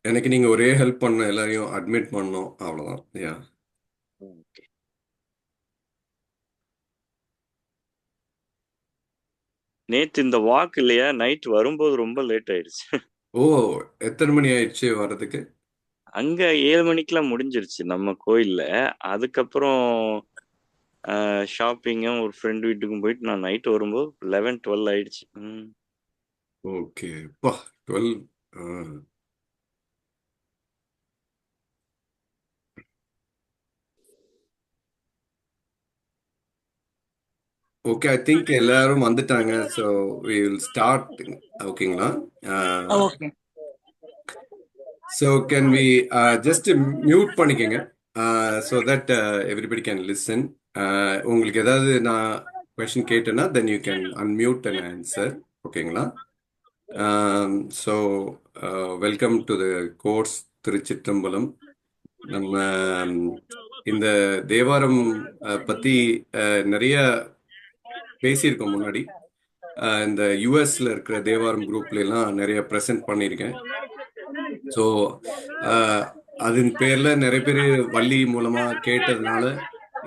எனக்கு நீங்க ஒரே ஹெல்ப் பண்ணணும், எல்லாரையும் அட்மிட் பண்ணணும், அவ்வளவுதான். யா. ஓகே. நேத்து இந்த வாக் இல்லையா, நைட் வரும்போது ரொம்ப லேட் ஆயிடுச்சு. ஓ, எத்தனை மணி ஆயிடுச்சு வர்றதுக்கு? அங்க 7 மணிக்கெல்லாம் முடிஞ்சிருச்சு நம்ம கோயில்ல. அதுக்கப்புறம் ஷாப்பிங்கும் ஒரு ஃப்ரெண்ட் வீட்டுக்கும் போயிட்டு நான் நைட் வரும்போது 11, 12 ஆயிடுச்சு. ஓகே. பா, 12. ஓகே, ஐ திங்க் எல்லாரும் வந்துட்டாங்க. So we will start. ஓகேங்களா? Okay. So can we just mute பண்ணிக்கங்க, so that everybody can listen. உங்களுக்கு ஏதாவது நான் கொஷின் கேட்டேன்னா then you can unmute and answer. ஓகேங்களா? So welcome to the course Thiruchitrambalam. நம்ம இந்த தேவாரம் பற்றி நிறைய பேசியிருக்கோம் முன்னாடி. இந்த யூஎஸ்ல இருக்கிற தேவாரம் குரூப்ல எல்லாம் நிறைய ப்ரெசென்ட் பண்ணியிருக்கேன். ஸோ அதன் பேர்ல நிறைய பேர் வள்ளி மூலமா கேட்டதுனால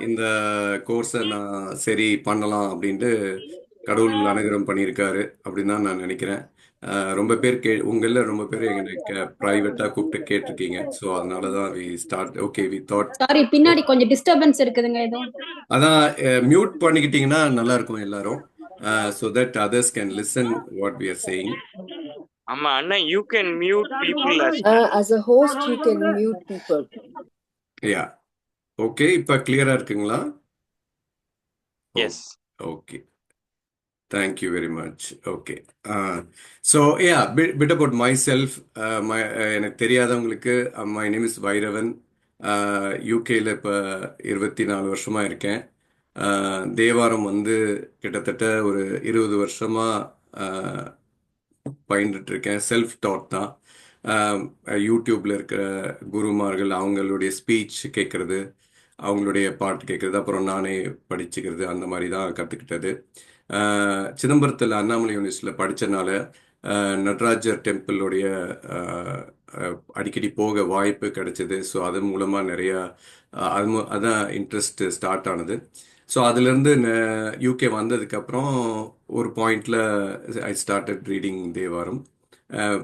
இந்த கோர்ஸை நான் சரி பண்ணலாம் அப்படின்ட்டு கடவுள் அனுகிரகம் பண்ணியிருக்காரு அப்படின்னு தான் நான் நினைக்கிறேன். ரொம்ப பேர் உங்கள ரொம்ப பேர் எங்க ப்ரைவேட்டா கூப்பிட்டு கேட்டிருக்கீங்க. ஸோ அதனால தான் we start. Okay, we thought. Sorry, பின்னாடி கொஞ்சம் டிஸ்டர்பன்ஸ் இருக்குதுங்க ஏதோ. அதான் மியூட் பண்ணிக்கிட்டீங்கன்னா நல்லா இருக்கும் எல்லாரும், so that others can listen what we are saying. ஆமா அண்ணா, you can mute people as a host you can mute people. Yeah. Okay, இப்போ கிளியரா இருக்குங்களா? Yes. Okay, thank you very much. Okay. So yeah, bit about myself. எனக்கு தெரியாதவங்களுக்கு, my name is Vairavan. யூகேல இப்போ 24 வருஷமா இருக்கேன். தேவாரம் வந்து கிட்டத்தட்ட ஒரு 20 வருஷமா பயின்றுட்டு இருக்கேன். செல்ஃப் டாட் தான். யூடியூப்ல இருக்கிற குருமார்கள் அவங்களுடைய ஸ்பீச் கேட்கறது, அவங்களுடைய பாட்டு கேட்கறது, அப்புறம் நானே படிச்சுக்கிறது, அந்த மாதிரி தான் கற்றுக்கிட்டது. சிதம்பரத்தில் அண்ணாமலை யூனிவர்சிட்டியில் படித்தனால நடராஜர் டெம்பிளுடைய அடிக்கடி போக வாய்ப்பு கிடைச்சது. ஸோ அது மூலமாக நிறையா அதான் இன்ட்ரெஸ்ட் ஸ்டார்ட் ஆனது. ஸோ அதுலேருந்து யூகே வந்ததுக்கப்புறம் ஒரு பாயிண்டில் ஐ ஸ்டார்டட் ரீடிங் தேவாரம்.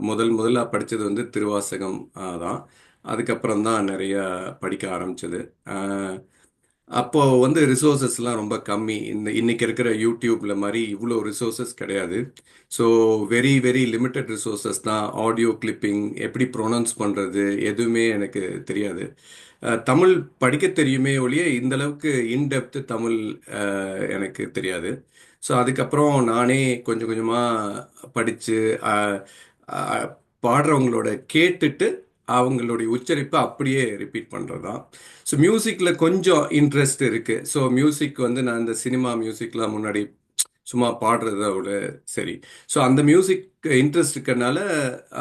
முதல்ல படித்தது வந்து திருவாசகம் தான். அதுக்கப்புறம் தான் நிறைய படிக்க ஆரம்பிச்சது. அப்போ வந்து ரிசோர்ஸஸ்லாம் ரொம்ப கம்மி. இன்னைக்கு இருக்கிற யூடியூப்ல மாதிரி இவ்வளோ ரிசோர்ஸஸ் கிடையாது. So very very limited resources தான். ஆடியோ கிளிப்பிங், எப்படி ப்ரொனவுன்ஸ் பண்ணுறது, எதுவுமே எனக்கு தெரியாது. தமிழ் படிக்க தெரியுமே ஒழிய இந்த அளவுக்கு இன்டெப்த் தமிழ் எனக்கு தெரியாது. ஸோ அதுக்கப்புறம் நானே கொஞ்சம் கொஞ்சமாக படித்து பாடுறவங்களோட கேட்டுட்டு அவங்களுடைய உச்சரிப்பை அப்படியே ரிப்பீட் பண்ணுறது தான். ஸோ மியூசிக்கில் கொஞ்சம் இன்ட்ரெஸ்ட் இருக்குது. ஸோ மியூசிக் வந்து நான் இந்த சினிமா மியூசிக்லாம் முன்னாடி சும்மா பாடுறத விட சரி. ஸோ அந்த மியூசிக் இன்ட்ரெஸ்ட் இருக்கிறதுனால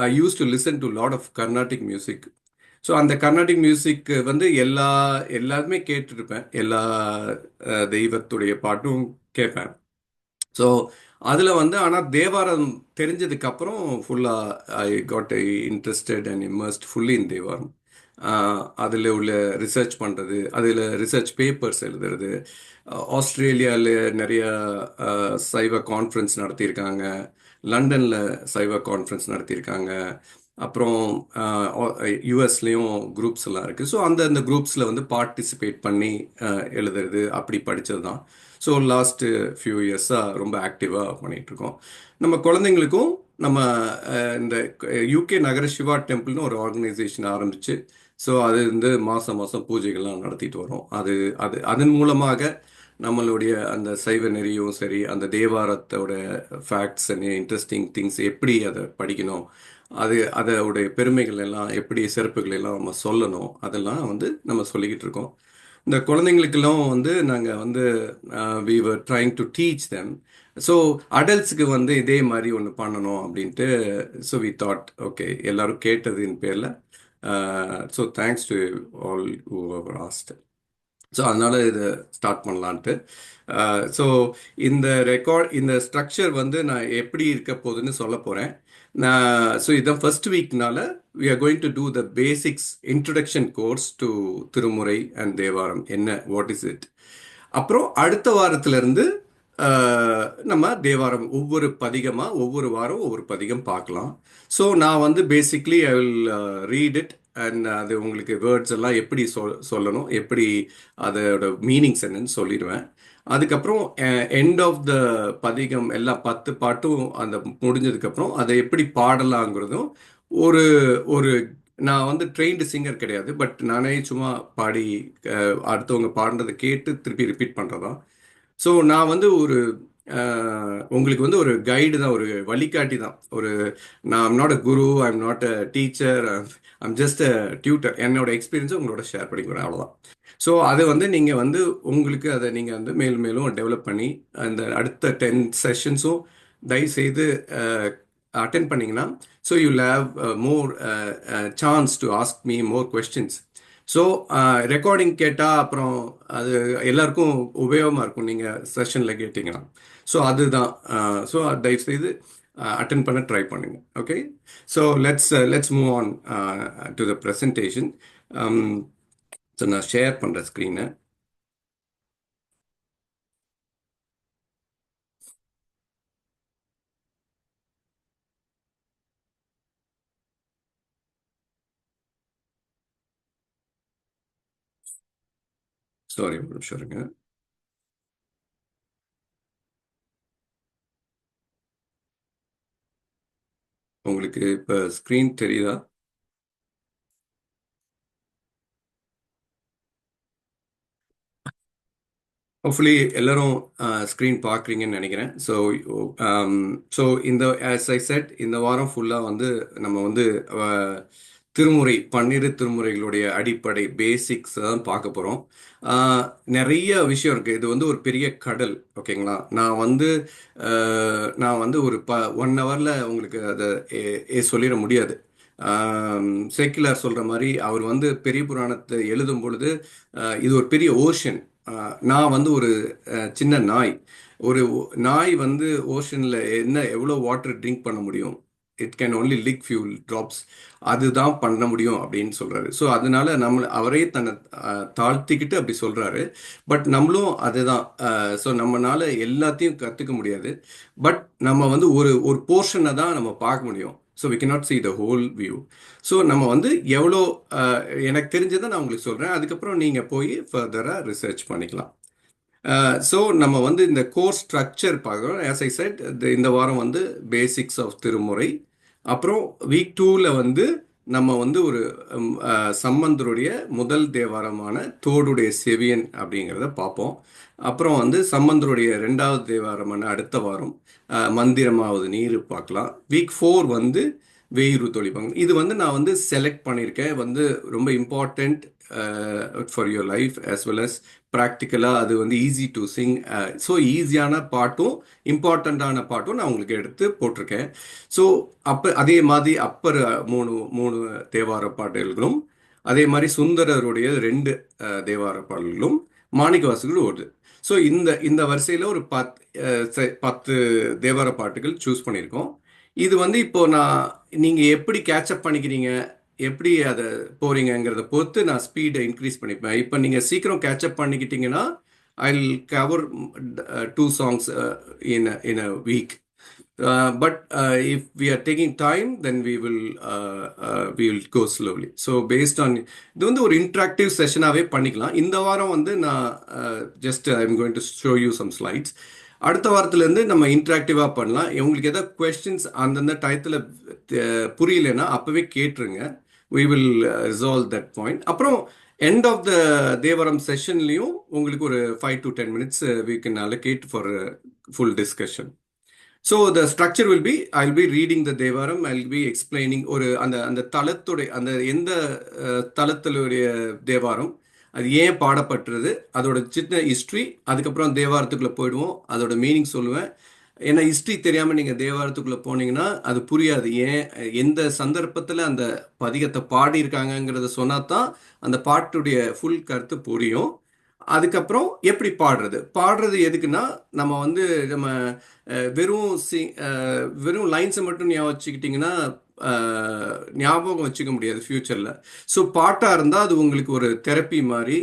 I used to listen to lot of Carnatic music. So அந்த கர்நாடிக் மியூசிக் வந்து எல்லாருமே கேட்டுருப்பேன். எல்லா தெய்வத்துடைய பாட்டும் கேட்பேன். ஸோ அதில் வந்து ஆனால் தேவாரம் தெரிஞ்சதுக்கப்புறம் ஃபுல்லாக I got I interested and immersed fully இன் தேவாரம். அதில் உள்ள ரிசர்ச் பண்ணுறது, அதில் ரிசர்ச் பேப்பர்ஸ் எழுதுறது. ஆஸ்திரேலியாவில் நிறைய சைவ கான்ஃபரன்ஸ் நடத்தியிருக்காங்க. லண்டனில் சைவ கான்ஃபரன்ஸ் நடத்தியிருக்காங்க. அப்புறம் யூஎஸ்லேயும் குரூப்ஸ் எல்லாம் இருக்குது. ஸோ அந்த குரூப்ஸில் வந்து பார்ட்டிசிபேட் பண்ணி எழுதுறது, அப்படி படித்தது தான். ஸோ லாஸ்ட்டு ஃபியூ இயர்ஸாக ரொம்ப ஆக்டிவாக பண்ணிகிட்ருக்கோம். நம்ம குழந்தைங்களுக்கும் நம்ம இந்த யூகே நகர சிவா டெம்பிள்னு ஒரு ஆர்கனைசேஷன் ஆரம்பிச்சு, ஸோ அது வந்து மாதம் மாதம் பூஜைகள்லாம் நடத்திட்டு வரோம். அதன் மூலமாக நம்மளுடைய அந்த சைவ நெறியும் சரி, அந்த தேவாரத்தோட ஃபேக்ட்ஸ் அண்ட் இன்ட்ரெஸ்டிங் திங்ஸ் எப்படி அதை படிக்கணும், அதோடைய பெருமைகள் எல்லாம் எப்படி, சிறப்புகள் எல்லாம் நம்ம சொல்லணும், அதெல்லாம் வந்து நம்ம சொல்லிக்கிட்டு இருக்கோம். இந்த குழந்தைங்களுக்கெல்லாம் வந்து நாங்கள் வந்து we were trying to teach them. So அடல்ட்ஸுக்கு வந்து இதே மாதிரி ஒன்று பண்ணணும் அப்படின்ட்டு. ஸோ வி தாட் ஓகே, எல்லாரும் கேட்டதின் பேரில். So thanks to all who hour asked. So அதனால இதை ஸ்டார்ட் பண்ணலான்ட்டு. ஸோ இந்த ஸ்ட்ரக்சர் வந்து நான் எப்படி இருக்க போகுதுன்னு சொல்ல போகிறேன். ஸோ இதான் first வீக்னால we are going to do the basics introduction course to திருமுறை அண்ட் தேவாரம். என்ன, வாட் இஸ் இட்? அப்புறம் அடுத்த வாரத்திலிருந்து நம்ம தேவாரம் ஒவ்வொரு பதிகமாக ஒவ்வொரு வாரம் ஒவ்வொரு பதிகம் பார்க்கலாம். ஸோ நான் வந்து basically I will read it and அது உங்களுக்கு வேர்ட்ஸ் எல்லாம் எப்படி சொல்லணும், எப்படி அதோட மீனிங்ஸ் என்னன்னு சொல்லிடுவேன். அதுக்கப்புறம் எண்ட் ஆஃப் த பதிகம் எல்லாம் 10 பாட்டும் அந்த முடிஞ்சதுக்கப்புறம் அதை எப்படி பாடலாங்கிறதும் ஒரு ஒரு நான் வந்து ட்ரெயின்டு சிங்கர் கிடையாது, பட் நானே சும்மா பாடி அடுத்தவங்க பாடுறதை கேட்டு திருப்பி ரிப்பீட் பண்ணுறதான். ஸோ நான் வந்து உங்களுக்கு வந்து ஒரு கைடு தான், ஒரு வழிகாட்டி தான். நான் I'm not a Guru, I'm not a teacher, I'm just a tutor. என்னோட எக்ஸ்பீரியன்ஸை உங்களோட ஷேர் பண்ணிக்கிறேன், அவ்வளோதான். ஸோ அதை வந்து நீங்கள் வந்து உங்களுக்கு அதை நீங்கள் வந்து மேலும் மேலும் டெவலப் பண்ணி அந்த அடுத்த 10 செஷன்ஸும் தயவுசெய்து அட்டென்ட் பண்ணிங்கன்னா, so you have more chance to ask me more questions. So recording கேட்டால் அப்புறம் அது எல்லாருக்கும் உபயோகமாக இருக்கும், நீங்கள் செஷனில் கேட்டிங்கன்னா. ஸோ அதுதான். ஸோ தயவுசெய்து அட்டென்ட் பண்ண ட்ரை பண்ணுங்க. Okay, so let's move on to the presentation. So நான் ஷேர் பண்ணுற ஸ்க்ரீனை. சாரி, ஒரு நிமிஷம் இருங்க. உங்களுக்கு இப்போ ஸ்க்ரீன் தெரியுதா? ஹோப்ஃபுல்லி எல்லாரும் ஸ்க்ரீன் பார்க்குறீங்கன்னு நினைக்கிறேன். ஸோ இந்த ஆஸ் ஐ செட், இந்த வாரம் ஃபுல்லாக வந்து நம்ம வந்து திருமுறை 12 திருமுறைகளுடைய அடிப்படை பேசிக்ஸ் தான் பார்க்க போகிறோம். நிறைய விஷயம் இருக்குது. இது வந்து ஒரு பெரிய கடல். ஓகேங்களா? நான் வந்து ஒரு 1 ஹவரில் உங்களுக்கு அதை சொல்லிட முடியாது. செக்குலர் சொல்கிற மாதிரி அவர் வந்து பெரிய புராணத்தை எழுதும் பொழுது இது ஒரு பெரிய ஓஷன். நான் வந்து ஒரு சின்ன நாய். ஒரு நாய் வந்து ஓஷனில் எவ்வளோ வாட்டர் ட்ரிங்க் பண்ண முடியும்? It can only lick few drops. அதுதான் பண்ண முடியும் அப்படின்னு சொல்கிறாரு. ஸோ அதனால அவரே தன்னை தாழ்த்திக்கிட்டு அப்படி சொல்கிறாரு. பட் நம்மளும் அதுதான். ஸோ நம்மளால எல்லாத்தையும் கற்றுக்க முடியாது. பட் நம்ம வந்து ஒரு போர்ஷனை தான் நம்ம பார்க்க முடியும். So we cannot see the whole view. So நம்ம வந்து எவ்வளோ எனக்கு தெரிஞ்சதை நான் உங்களுக்கு சொல்கிறேன். அதுக்கப்புறம் நீங்கள் போய் ஃபர்தராக ரிசர்ச் பண்ணிக்கலாம். ஸோ நம்ம வந்து இந்த கோர்ஸ் ஸ்ட்ரக்சர் பார்க்குறோம். ஆஸ் ஐ செட், இந்த வாரம் வந்து பேசிக்ஸ் ஆஃப் திருமுறை. அப்புறம் வீக் 2ல் வந்து நம்ம வந்து ஒரு சம்பந்தருடைய முதல் தேவாரமான தோடுடைய செவியன் அப்படிங்கிறத பார்ப்போம். அப்புறம் வந்து சம்பந்தருடைய 2வது தேவாரமான அடுத்த வாரம் மந்திரமாவது நீர் பார்க்கலாம். வீக் 4 வந்து வேயிறு தொழிப்பாங்க. இது வந்து நான் வந்து செலக்ட் பண்ணியிருக்கேன், வந்து ரொம்ப important for your life as well as ப்ராக்டிக்கலாக. அது வந்து ஈஸி டு சிங். ஸோ ஈஸியான பாட்டும் இம்பார்ட்டண்ட்டான பாட்டும் நான் உங்களுக்கு எடுத்து போட்டிருக்கேன். ஸோ அதே மாதிரி அப்பர் மூணு தேவார பாடல்களும், அதே மாதிரி சுந்தரருடைய 2 தேவார பாடல்களும், மாணிக்கவாசகர்கள் வருது. ஸோ இந்த வரிசையில் ஒரு 10 தேவார பாட்டுகள் சூஸ் பண்ணியிருக்கோம். இது வந்து இப்போ நீங்கள் எப்படி கேட்சப் பண்ணிக்கிறீங்க, எப்படி அதை போறீங்கிறத பொறுத்து நான் ஸ்பீடை இன்க்ரீஸ் பண்ணிப்பேன். இப்போ நீங்கள் சீக்கிரம் கேட்சப் பண்ணிக்கிட்டீங்கன்னா I will cover 2 songs in a week. But if we are taking time, then we will go slowly. So based on இது வந்து ஒரு இன்ட்ராக்டிவ் செஷனாகவே பண்ணிக்கலாம். இந்த வாரம் வந்து நான் just I am going to show you some slides. அடுத்த வாரத்துலேருந்து நம்ம இன்ட்ராக்டிவாக பண்ணலாம். உங்களுக்கு எதாவது கொஸ்டின்ஸ் அந்தந்த டயத்தில் புரியலைன்னா அப்போவே கேட்டுருங்க. we will resolve that point. அப்புறம் end of the தேவாரம் செஷன்லையும் உங்களுக்கு ஒரு 5 to 10 minutes we can allocate for full discussion. So the structure will be, I'll be reading the Thevaram, I'll be explaining அந்த தலத்துடைய அந்த எந்த தலத்திலுடைய தேவாரம், அது ஏன் பாடப்பட்டுறது, அதோட சின்ன ஹிஸ்ட்ரி, அதுக்கப்புறம் தேவாரத்துக்குள்ளே போயிடுவோம், அதோட மீனிங் சொல்லுவேன். ஏன்னா ஹிஸ்ட்ரி தெரியாமல் நீங்கள் தேவாரத்துக்குள்ளே போனீங்கன்னா அது புரியாது. ஏன் எந்த சந்தர்ப்பத்தில் அந்த பதிகத்தை பாடியிருக்காங்கங்கிறத சொன்னா தான் அந்த பாட்டுடைய ஃபுல் கருத்து புரியும். அதுக்கப்புறம் எப்படி பாடுறது பாடுறது எதுக்குன்னா நம்ம வந்து நம்ம வெறும் லைன்ஸை மட்டும் ஞாபகம் வச்சுக்கிட்டிங்கன்னா ஞாபகம் வச்சுக்க முடியாது ஃப்யூச்சரில். ஸோ பாட்டாக இருந்தால் அது உங்களுக்கு ஒரு தெரப்பி மாதிரி.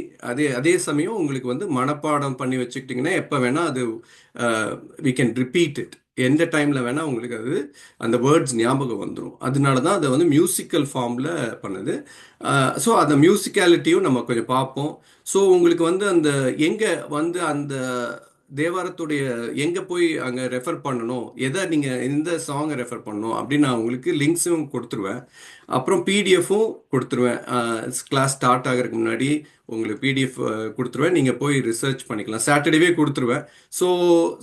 அதே சமயம் உங்களுக்கு வந்து மனப்பாடம் பண்ணி வச்சுக்கிட்டிங்கன்னா எப்போ வேணால் அது வி கேன் ரிப்பீட் இட். எந்த டைமில் வேணால் உங்களுக்கு அது அந்த வேர்ட்ஸ் ஞாபகம் வந்துடும். அதனால தான் அதை வந்து மியூசிக்கல் ஃபார்மில் பண்ணுது. ஸோ அந்த மியூசிக்காலிட்டியும் நம்ம கொஞ்சம் பார்ப்போம். ஸோ உங்களுக்கு வந்து அந்த எங்கே வந்து அந்த தேவாரத்துடைய எங்கே போய் அங்கே ரெஃபர் பண்ணணும், எதை நீங்கள் எந்த சாங்கை ரெஃபர் பண்ணணும் அப்படின்னு நான் உங்களுக்கு லிங்க்ஸும் கொடுத்துருவேன். அப்புறம் பிடிஎஃப்பும் கொடுத்துருவேன். கிளாஸ் ஸ்டார்ட் ஆகிறதுக்கு முன்னாடி உங்களுக்கு பிடிஎஃப் கொடுத்துருவேன். நீங்கள் போய் ரிசர்ச் பண்ணிக்கலாம். சாட்டர்டேவே கொடுத்துருவேன். ஸோ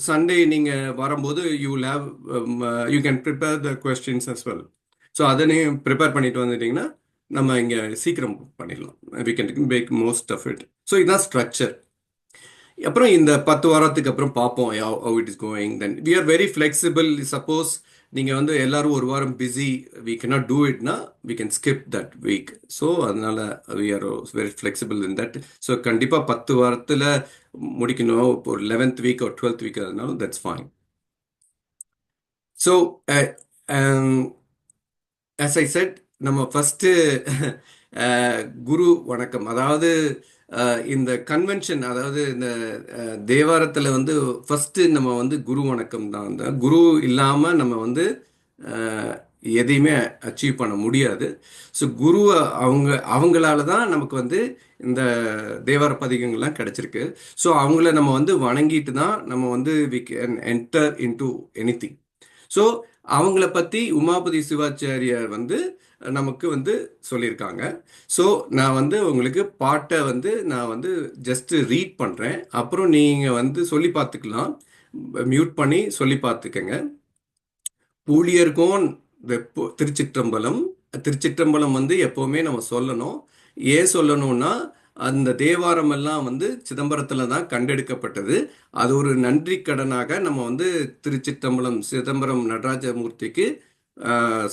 சண்டே நீங்கள் வரும்போது you can prepare the questions as well. So அதை நீங்கள் ப்ரிப்பேர் பண்ணிட்டு வந்துட்டீங்கன்னா நம்ம இங்கே சீக்கிரம் பண்ணிடலாம். We can make most of it. So இதுதான் ஸ்ட்ரக்சர். அப்புறம் இந்த 10 வாரத்துக்கு அப்புறம் பார்ப்போம் how it is going. Then we are very flexible. Suppose நீங்கள் வந்து எல்லாரும் ஒரு வாரம் busy, we cannot do it னா we can skip that week. So அதனால we are very flexible in that. So கண்டிப்பாக 10 வாரத்தில் முடிக்கணும். ஒரு 11th week or 12th week அதனால that's fine. So as I said, நம்ம ஃபஸ்ட்டு குரு வணக்கம், அதாவது இந்த கன்வென்ஷன், அதாவது இந்த தேவாரத்தில் வந்து ஃபஸ்ட்டு நம்ம வந்து குரு வணக்கம் தான். அந்த குரு இல்லாமல் நம்ம வந்து எதையுமே அச்சீவ் பண்ண முடியாது. ஸோ குரு அவங்களால தான் நமக்கு வந்து இந்த தேவார பதிகங்கள்லாம் கிடச்சிருக்கு. ஸோ அவங்கள நம்ம வந்து வணங்கிட்டு தான் நம்ம வந்து we can enter into anything. So அவங்கள பற்றி உமாபதி சிவாச்சாரியார் வந்து நமக்கு வந்து சொல்லியிருக்காங்க. ஸோ நான் வந்து உங்களுக்கு பாட்டை வந்து நான் வந்து ஜஸ்ட்டு ரீட் பண்ணுறேன். அப்புறம் நீங்கள் வந்து சொல்லி பார்த்துக்கலாம், மியூட் பண்ணி சொல்லி பார்த்துக்கங்க. பூழியர்கோன் திருச்சிற்றம்பலம். திருச்சிற்றம்பலம் வந்து எப்போவுமே நம்ம சொல்லணும். ஏன் சொல்லணும்னா அந்த தேவாரம் எல்லாம் வந்து சிதம்பரத்தில் தான் கண்டெடுக்கப்பட்டது. அது ஒரு நன்றி கடனாக நம்ம வந்து திருச்சிற்றம்பலம் சிதம்பரம் நடராஜமூர்த்திக்கு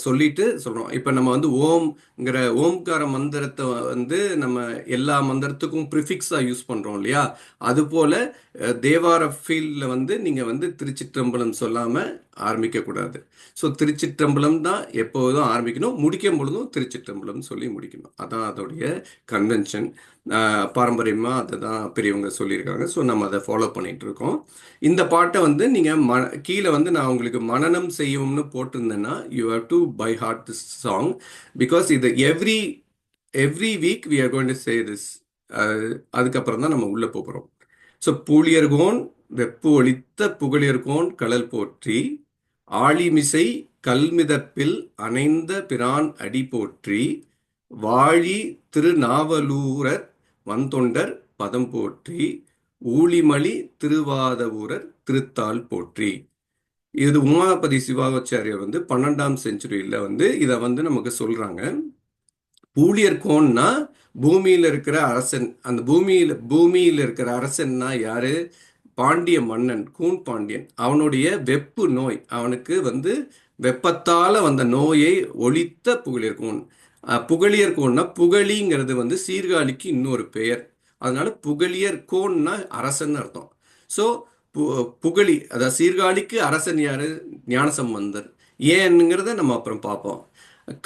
சொல்லிட்டு சொல்கிறோம். இப்போ நம்ம வந்து ஓம்ங்கிற ஓம்கார மந்திரத்தை வந்து நம்ம எல்லா மந்திரத்துக்கும் ப்ரிஃபிக்ஸாக யூஸ் பண்ணுறோம் இல்லையா? அதுபோல் தேவார ஃபீல்டில் வந்து நீங்கள் வந்து திருச்சிற்றம்பலம் சொல்லாமல் ஆரம்பிக்கக்கூடாது. ஸோ திருச்சிற்றம்பலம் தான் எப்போதும் ஆரம்பிக்கணும், முடிக்கும் பொழுதும் திருச்சிற்றம்பலம் சொல்லி முடிக்கணும். அதான் அதோடைய கன்வென்ஷன். பாரம்பரியமாக அதை தான் பெரியவங்க சொல்லியிருக்காங்க. ஸோ நம்ம அதை ஃபாலோ பண்ணிகிட்டு இருக்கோம். இந்த பாட்டை வந்து நீங்கள் கீழே வந்து நான் உங்களுக்கு மனனம் செய்யும்னு போட்டிருந்தேன்னா you have to by heart this song. Because இது every week we are going to say this. அதுக்கப்புறம் தான் நம்ம உள்ளே போகிறோம். ஸோ பூழியர்கோன் வெப்பு ஒளித்த புகழியர்கோன் கடல் போற்றி, ஆழிமிசை கல்மிதப்பில் அணைந்த பிரான் அடி போற்றி, வாழி திருநாவலூரர் வந்தொண்டர் பதம் போற்றி, ஊழிமலி திருவாதவூரர் திருத்தாள் போற்றி. இது உமாபதி சிவாச்சாரியர் வந்து 12ஆம் செஞ்சுரியில் வந்து இதை வந்து நமக்கு சொல்றாங்க. பூழியர்கோன்னா பூமியில் இருக்கிற அரசன். அந்த பூமியில் இருக்கிற அரசன்னா யாரு? பாண்டிய மன்னன் கூன் பாண்டியன். அவனுடைய வெப்பு நோய், அவனுக்கு வந்து வெப்பத்தால் வந்த நோயை ஒழித்த புகழியர்கோன். புகழியர்கோன்னா புகழிங்கிறது வந்து சீர்காழிக்கு இன்னொரு பெயர். அதனால புகழியர்கோன்னா அரசன் அர்த்தம். ஸோ புகழி, அதாவது சீர்காழிக்கு அரசன் யாரு? ஞானசம்பந்தர். ஏன்னுங்கிறத நம்ம அப்புறம் பார்ப்போம்.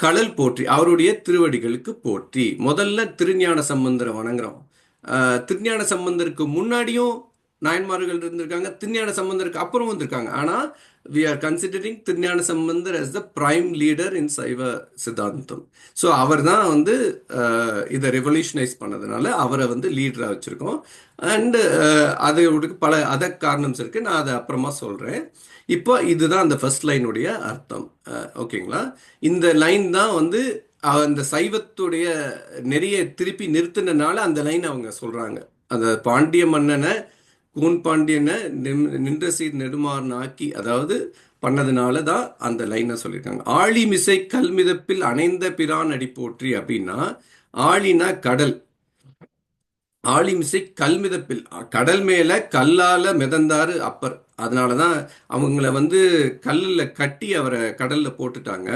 கடல் போற்றி, அவருடைய திருவடிகளுக்கு போற்றி. முதல்ல திருஞான சம்பந்தரை வணங்குறோம். திருஞான சம்பந்தருக்கு முன்னாடியும் நாயன்மார்கள் இருந்திருக்காங்க, திருஞான சம்பந்தருக்கு அப்புறம் வந்திருக்காங்க. ஆனால் we are considering Thirugnana Sambandar as the prime leader in சைவ சித்தாந்தம். ஸோ அவர் தான் வந்து இதை ரெவல்யூஷனைஸ் பண்ணதுனால அவரை வந்து லீடராக வச்சுருக்கோம். அண்டு அதோட பல அதர் காரணம்ஸ் இருக்குது, நான் அதை அப்புறமா சொல்கிறேன். இப்போ இதுதான் அந்த ஃபர்ஸ்ட் லைனுடைய அர்த்தம். ஓகேங்களா? இந்த லைன் தான் வந்து அந்த சைவத்துடைய நிறைய திருப்பி நிறுத்தினால அந்த லைன் அவங்க சொல்கிறாங்க. அந்த பாண்டிய மன்னனை கூன் பாண்டியனை நின்ற சீர் நெடுமாறன் ஆக்கி, அதாவது பண்ணதுனால தான் அந்த லைனை சொல்லியிருக்காங்க. ஆழிமிசை கல்மிதப்பில் அணைந்த பிரான் அடி போற்றி அப்படின்னா, ஆழினா கடல், ஆழிமிசை கல்மிதப்பில் கடல் மேல கல்லால மிதந்தாரு அப்பர். அதனாலதான் அவங்கள வந்து கல்லில் கட்டி அவரை கடல்ல போட்டுட்டாங்க.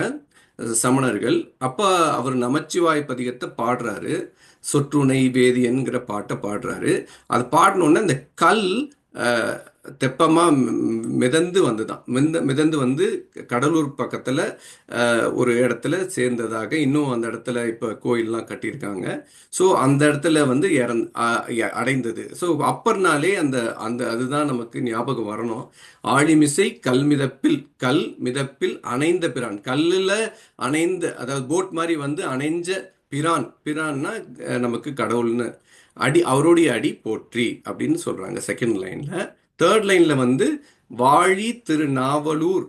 சமணர்கள். அப்ப அவர் நமச்சிவாய பதிகத்தை பாடுறாரு. சொற்றுணை வேதியன்கிற பாட்டை பாடுறாரு. அது பாடினோடனே இந்த கல் அஹ், தெப்பமா மிதந்து வந்துதான் மிதந்து வந்து கடலூர் பக்கத்துல ஒரு இடத்துல சேர்ந்ததாக, இன்னும் அந்த இடத்துல இப்ப கோயில்லாம் கட்டியிருக்காங்க. ஸோ அந்த இடத்துல வந்து அடைந்தது. ஸோ அப்பர்னாலே அந்த அந்த அதுதான் நமக்கு ஞாபகம் வரணும். ஆழிமிசை கல் மிதப்பில் அணைந்த பிரான். கல்லுல அணைந்த, அதாவது போட் மாதிரி வந்து அணைஞ்ச பிரான்னா நமக்கு கடவுள்னு அவருடைய அடி போற்றி அப்படின்னு சொல்றாங்க செகண்ட் லைன்ல. தேர்ட் லைன்ல வந்து வாழி திருநாவலூர்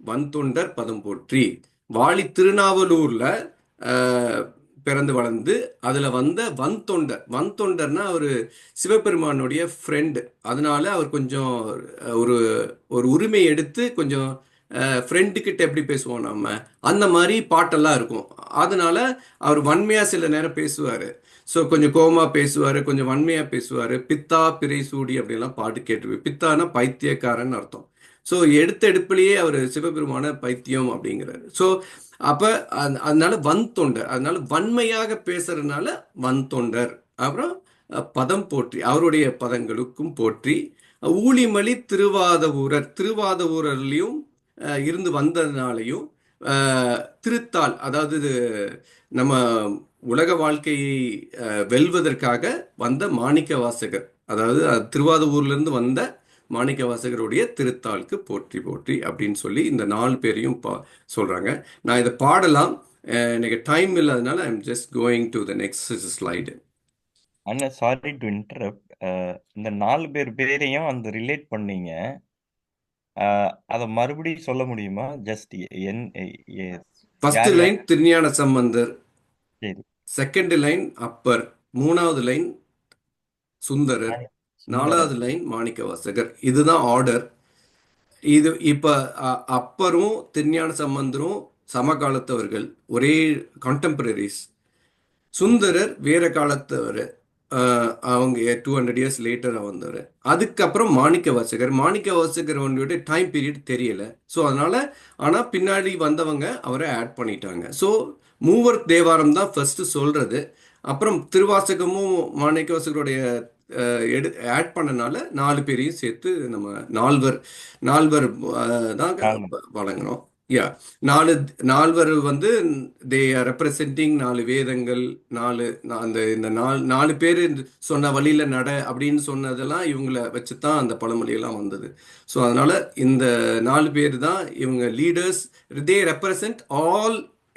வன்தொண்டர் பதம் போற்றி. வாழி திருநாவலூர்ல பிறந்து வளர்ந்து அதுல வந்த வன்தொண்டர்னா அவரு சிவபெருமானுடைய ஃப்ரெண்டு. அதனால அவர் கொஞ்சம் ஒரு ஒரு உரிமை எடுத்து கொஞ்சம் ஃப்ரெண்டு கிட்ட எப்படி பேசுவோம் நம்ம, அந்த மாதிரி பாட்டெல்லாம் இருக்கும். அதனால அவர் வன்மையா சில நேரம் பேசுவாரு. ஸோ கொஞ்சம் கோவமா பேசுவாரு, கொஞ்சம் வன்மையா பேசுவாரு. பித்தா பிறை சூடி அப்படிலாம் பாட்டு கேட்டு, பித்தானா பைத்தியக்காரன் அர்த்தம். ஸோ எடுப்பிலேயே அவர் சிவபெருமான பைத்தியம் அப்படிங்கிறாரு. ஸோ அப்ப அதனால வன்தொண்டர், அதனால வன்மையாக பேசுறதுனால வன்தொண்டர். அப்புறம் பதம் போற்றி, அவருடைய பதங்களுக்கும் போற்றி. ஊழிமலி திருவாதவூரர்லையும் இருந்து வந்ததுனாலையும் திருத்தால், அதாவது நம்ம உலக வாழ்க்கையை வெல்வதற்காக வந்த மாணிக்க வாசகர், அதாவது திருவாதவூர்ல இருந்து வந்த மாணிக்க வாசகருடைய திருத்தாளுக்கு போற்றி போற்றி அப்படின்னு சொல்லி இந்த 4 பேரையும் சொல்றாங்க. நான் இதை பாடலாம், எனக்கு டைம் இல்லாதனால I am just going to the next slide. Anna sorry to interrupt. இந்த 4 பேரையும் அந்த ரிலேட் பண்ணீங்க, அதை மறுபடியும் சொல்ல முடியுமா? Just first line Thirugnana Sambandar, சரி, செகண்ட் லைன் அப்பர், 3வது லைன் சுந்தரர், 4வது லைன் மாணிக்க வாசகர். இதுதான் ஆர்டர். இது இப்ப அப்பரும் திருஞான சம்பந்தரும் சமகாலத்தவர்கள், ஒரே கான்டெம்பரரிஸ். சுந்தரர் வேற காலத்தவர், அவங்க 200 இயர்ஸ் லேட்டரா வந்தவர். அதுக்கப்புறம் மாணிக்க வாசகர் டைம் பீரியட் தெரியல. ஸோ அதனால ஆனா பின்னாடி வந்தவங்க அவரை ஆட் பண்ணிட்டாங்க. ஸோ மூவர் தேவாரம் தான் ஃபர்ஸ்ட் சொல்றது. அப்புறம் திருவாசகமும் மாணிக்க வாசகருடைய ஆட் பண்ணனால 4 பேரையும் சேர்த்து நம்ம நால்வர் தான் வழங்குறோம். நால்வர் வந்து தே ஆர் ரெப்ரசென்டிங் 4 வேதங்கள், இந்த 4 பேர் சொன்ன வழியில நட அப்படின்னு சொன்னதெல்லாம் இவங்கள வச்சுதான் அந்த பழமொழியெல்லாம் வந்தது. ஸோ அதனால இந்த 4 பேர் தான் இவங்க leaders. They represent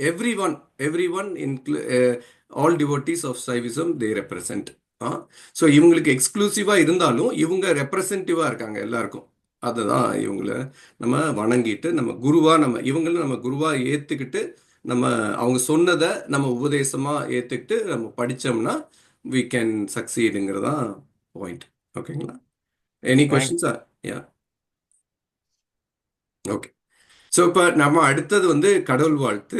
every one all devotees of Saivism they represent. So இவங்களுக்கு எக்ஸ்க்ளூசிவா இருந்தாலும் இவங்க ரெப்ரசன்டிவா இருக்காங்க எல்லாருக்கும். அதுதான் இவங்கள நம்ம வணங்கிட்டு இவங்களும் நம்ம குருவா ஏத்துக்கிட்டு, நம்ம அவங்க சொன்னதை நம்ம உபதேசமா ஏத்துக்கிட்டு நம்ம படிச்சோம்னா we can succeedங்கிறதா பாயிண்ட். ஓகேங்களா? எனி கொஸ்டின்ஸா? யா, ஓகே. ஸோ இப்போ நம்ம அடுத்தது வந்து கடவுள் வாழ்த்து.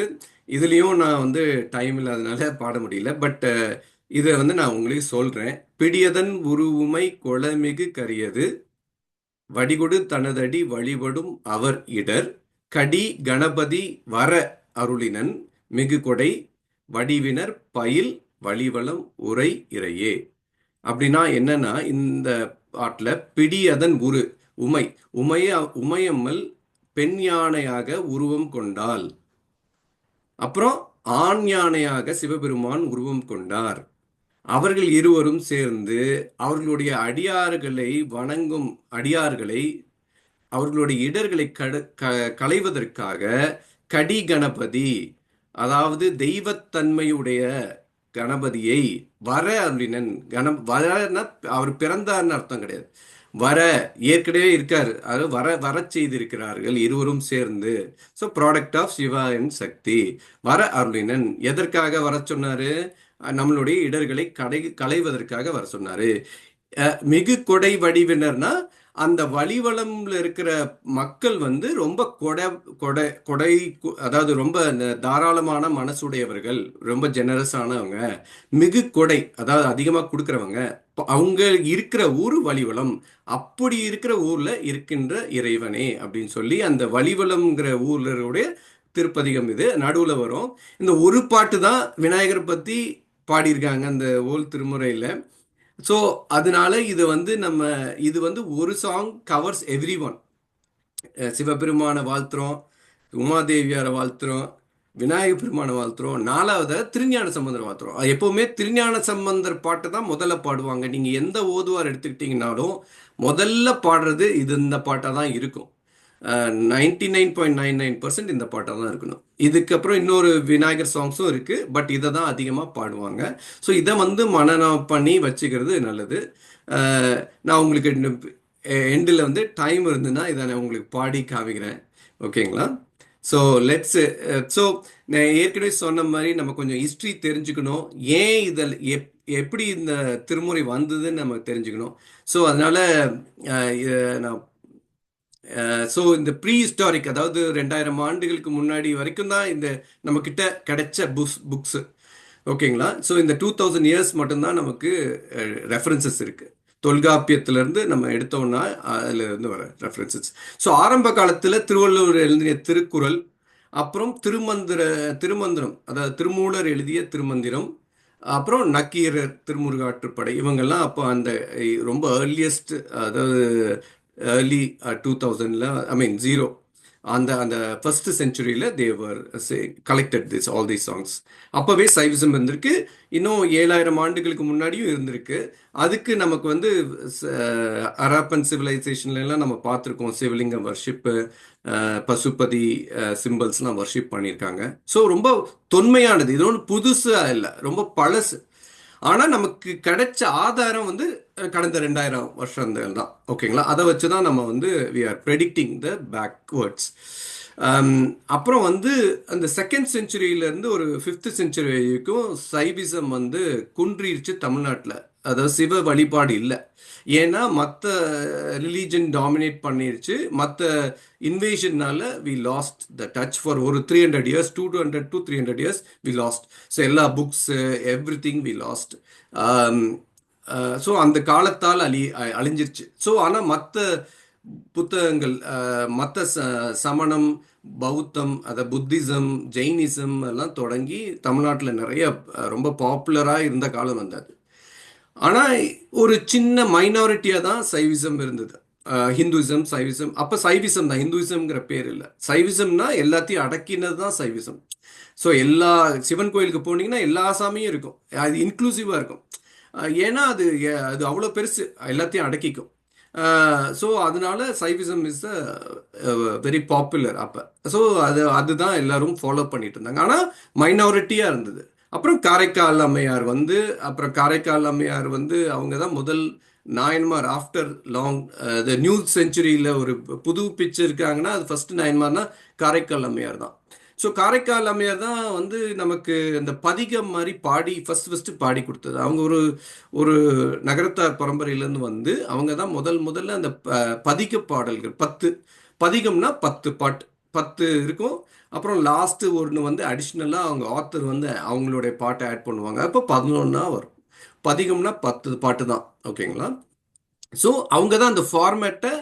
இதுலேயும் நான் வந்து டைம் இல்லாதனால பாட முடியல. பட் இதை வந்து நான் உங்களுக்கு சொல்றேன். பிடியதன் உருவுமை கொளமிகு கரியது வடிகொடு தனதடி வழிபடும் அவர் இடர் கடி கணபதி வர அருளினன் மிகு கொடை வடிவினர் பயில் வழிவளம் உரை இறையே. அப்படின்னா என்னன்னா, இந்த பாட்டில் பிடியதன் உமையம்மல் பெண் யானையாக உருவம் கொண்டாள். அப்புறம் ஆண் யானையாக சிவபெருமான் உருவம் கொண்டார். அவர்கள் இருவரும் சேர்ந்து அவர்களுடைய அடியார்களை அவர்களுடைய இடர்களை களைவதற்காக கடி கணபதி, அதாவது தெய்வத்தன்மையுடைய கணபதியை வர அருளினன். வரன்னா அவர் பிறந்தார்னு அர்த்தம் கிடையாது. ஏற்கனவே இருக்காரு, அது வர செய்திருக்கிறார்கள் இருவரும் சேர்ந்து. So product of Shiva and Shakti. வர அருளினன் எதற்காக வர சொன்னாரு? நம்மளுடைய இடர்களை களைவதற்காக வர சொன்னாரு. மிகு கொடை வடிவினர்னா அந்த வழிவளம்ல இருக்கிற மக்கள் வந்து ரொம்ப கொடை, அதாவது ரொம்ப தாராளமான மனசுடையவர்கள், ரொம்ப ஜெனரஸானவங்க. மிகு கொடை, அதாவது அதிகமா கொடுக்கறவங்க. அவங்க இருக்கிற ஊர் வழிவளம். அப்படி இருக்கிற ஊர்ல இருக்கின்ற இறைவனே அப்படின்னு சொல்லி அந்த வழிவளம்ங்கிற ஊர்லருடைய திருப்பதிகம் இது நடுவில் வரும். இந்த ஒரு பாட்டு தான் விநாயகரை பற்றி பாடியிருக்காங்க அந்த ஓல் திருமுறையில். ஸோ அதனால இது வந்து ஒரு song covers every one. Sivaperuman வாழ்த்துறோம், உமாதேவியாரை வாழ்த்துறோம், Vinayaka பெருமான வாழ்த்துறோம், நாலாவது திருஞான சம்பந்தர் வாழ்த்துறோம். எப்பவுமே திருஞான சம்பந்தர் பாட்டை தான் முதல்ல பாடுவாங்க. நீங்க எந்த ஓதுவார் எடுத்துக்கிட்டீங்கனாலும் முதல்ல பாடுறது இந்த பாட்டாக தான் இருக்கும். 99.99% இந்த பாட்டாக தான் இருக்கணும். இதுக்கப்புறம் இன்னொரு விநாயகர் சாங்ஸும் இருக்கு, பட் இதை தான் அதிகமாக பாடுவாங்க. ஸோ இதை வந்து மனனம் பண்ணி வச்சுக்கிறது நல்லது. நான் உங்களுக்கு எண்டில் வந்து டைம் இருந்துன்னா இதை நான் உங்களுக்கு பாடி காமிக்கிறேன். ஓகேங்களா? ஸோ ஸோ நான் ஏற்கனவே சொன்ன மாதிரி நம்ம கொஞ்சம் ஹிஸ்ட்ரி தெரிஞ்சுக்கணும். ஏன் இதில் எப்படி இந்த திருமுறை வந்ததுன்னு நம்ம தெரிஞ்சுக்கணும். ஸோ அதனால நான் ஸோ இந்த ப்ரீ ஹிஸ்டாரிக், அதாவது 2000 ஆண்டுகளுக்கு முன்னாடி வரைக்கும் தான் இந்த நம்மக்கிட்ட கிடைச்ச புக்ஸு. ஓகேங்களா? ஸோ இந்த 2000 இயர்ஸ் மட்டும்தான் நமக்கு ரெஃபரன்சஸ் இருக்குது. தொல்காப்பியத்திலேருந்து நம்ம எடுத்தோம்னா அதில் இருந்து வர ரெஃபரன்சஸ். ஸோ ஆரம்ப காலத்தில் திருவள்ளுவர் எழுதிய திருக்குறள், அப்புறம் திருமந்திரம், அதாவது திருமூலர் எழுதிய திருமந்திரம், அப்புறம் நக்கீரர் திருமுருகாற்றுப்படை, இவங்கெல்லாம் அப்போ அந்த ரொம்ப ஏர்லியஸ்ட், அதாவது ஏர்லி 2000ல், ஐ மீன் 0 அந்த ஃபர்ஸ்ட் செஞ்சுரியில் they were collected all these songs. அப்போவே சைவிசம் இருந்திருக்கு. இன்னும் 7000 ஆண்டுகளுக்கு முன்னாடியும் இருந்திருக்கு. அதுக்கு நமக்கு வந்து ஹராப்பன் சிவிலைசேஷன்லாம் நம்ம பார்த்துருக்கோம். சிவலிங்கம் வர்ஷிப்பு, பசுபதி சிம்பிள்ஸ்லாம் வர்ஷிப் பண்ணியிருக்காங்க. ஸோ ரொம்ப தொன்மையானது, இது ஒன்றும் புதுசாக இல்லை, ரொம்ப பழசு. ஆனால் நமக்கு கிடைச்ச ஆதாரம் வந்து கடந்த 2000 வருஷங்கள் தான். ஓகேங்களா? அதை வச்சு தான் நம்ம வந்து we are predicting the backwards. அப்புறம் வந்து அந்த செகண்ட் செஞ்சுரியிலேருந்து ஒரு 5th செஞ்சுரி வரைக்கும் சைவிசம் வந்து குன்றிடுச்சு தமிழ்நாட்டில். அதாவது சிவ வழிபாடு இல்லை. ஏன்னா மற்ற ரிலீஜன் டாமினேட் பண்ணிடுச்சு. மற்ற இன்வேஷன்னால we lost the touch for ஒரு 300 years, 200 to 300 years we lost. So எல்லா books everything we lost. So அந்த காலத்தால் அழிஞ்சிருச்சு. ஸோ ஆனால் மற்ற புத்தகங்கள், மற்ற சமணம், பௌத்தம், அதை புத்திசம், ஜெயினிசம் எல்லாம் தொடங்கி தமிழ்நாட்டில் நிறைய ரொம்ப பாப்புலராக இருந்த காலம் வந்தது. ஆனால் ஒரு சின்ன மைனாரிட்டியாக தான் சைவிசம் இருந்தது. ஹிந்துவிசம், சைவிசம். அப்போ சைவிசம் தான், ஹிந்துவிசம்ங்கிற பேர் இல்லை. சைவிசம்னா எல்லாத்தையும் அடக்கினது தான் சைவிசம். ஸோ எல்லா சிவன் கோயிலுக்கு போனீங்கன்னா எல்லா சாமியும் இருக்கும். அது இன்க்ளூசிவாக இருக்கும். ஏன்னா அது அவ்வளோ பெருசு, எல்லாத்தையும் அடக்கிக்கும். ஸோ அதனால சைவிசம் இஸ் வெரி பாப்புலர் அப்போ. ஸோ அதுதான் எல்லாரும் ஃபாலோ பண்ணிட்டு இருந்தாங்க. ஆனால் மைனாரிட்டியாக இருந்தது. அப்புறம் காரைக்கால் அம்மையார் வந்து அவங்க தான் முதல் நாயன்மார். ஆஃப்டர் லாங் த நியூ செஞ்சுரியில் ஒரு புது பிச்சு இருக்காங்கன்னா அது ஃபர்ஸ்ட் நாயன்மார்னா காரைக்கால் அம்மையார் தான். ஸோ காரைக்கால் அம்மையார் தான் வந்து நமக்கு அந்த பதிகம் மாதிரி பாடி ஃபர்ஸ்ட் பாடி கொடுத்தது. அவங்க ஒரு நகரத்தார் பரம்பரையிலேருந்து வந்து அவங்க தான் முதல்ல அந்த பதிக பாடல்கள் 10 பதிகம்னா 10 பாட்டு 10 இருக்கும். அப்புறம் லாஸ்ட்டு ஒன்று வந்து அடிஷ்னலாக அவங்க ஆத்தர் வந்து அவங்களுடைய பாட்டை ஆட் பண்ணுவாங்க. அப்போ 11 வரும். பதிகம்னா 10 பாட்டு தான். ஓகேங்களா? ஸோ அவங்க தான் அந்த ஃபார்மேட்டை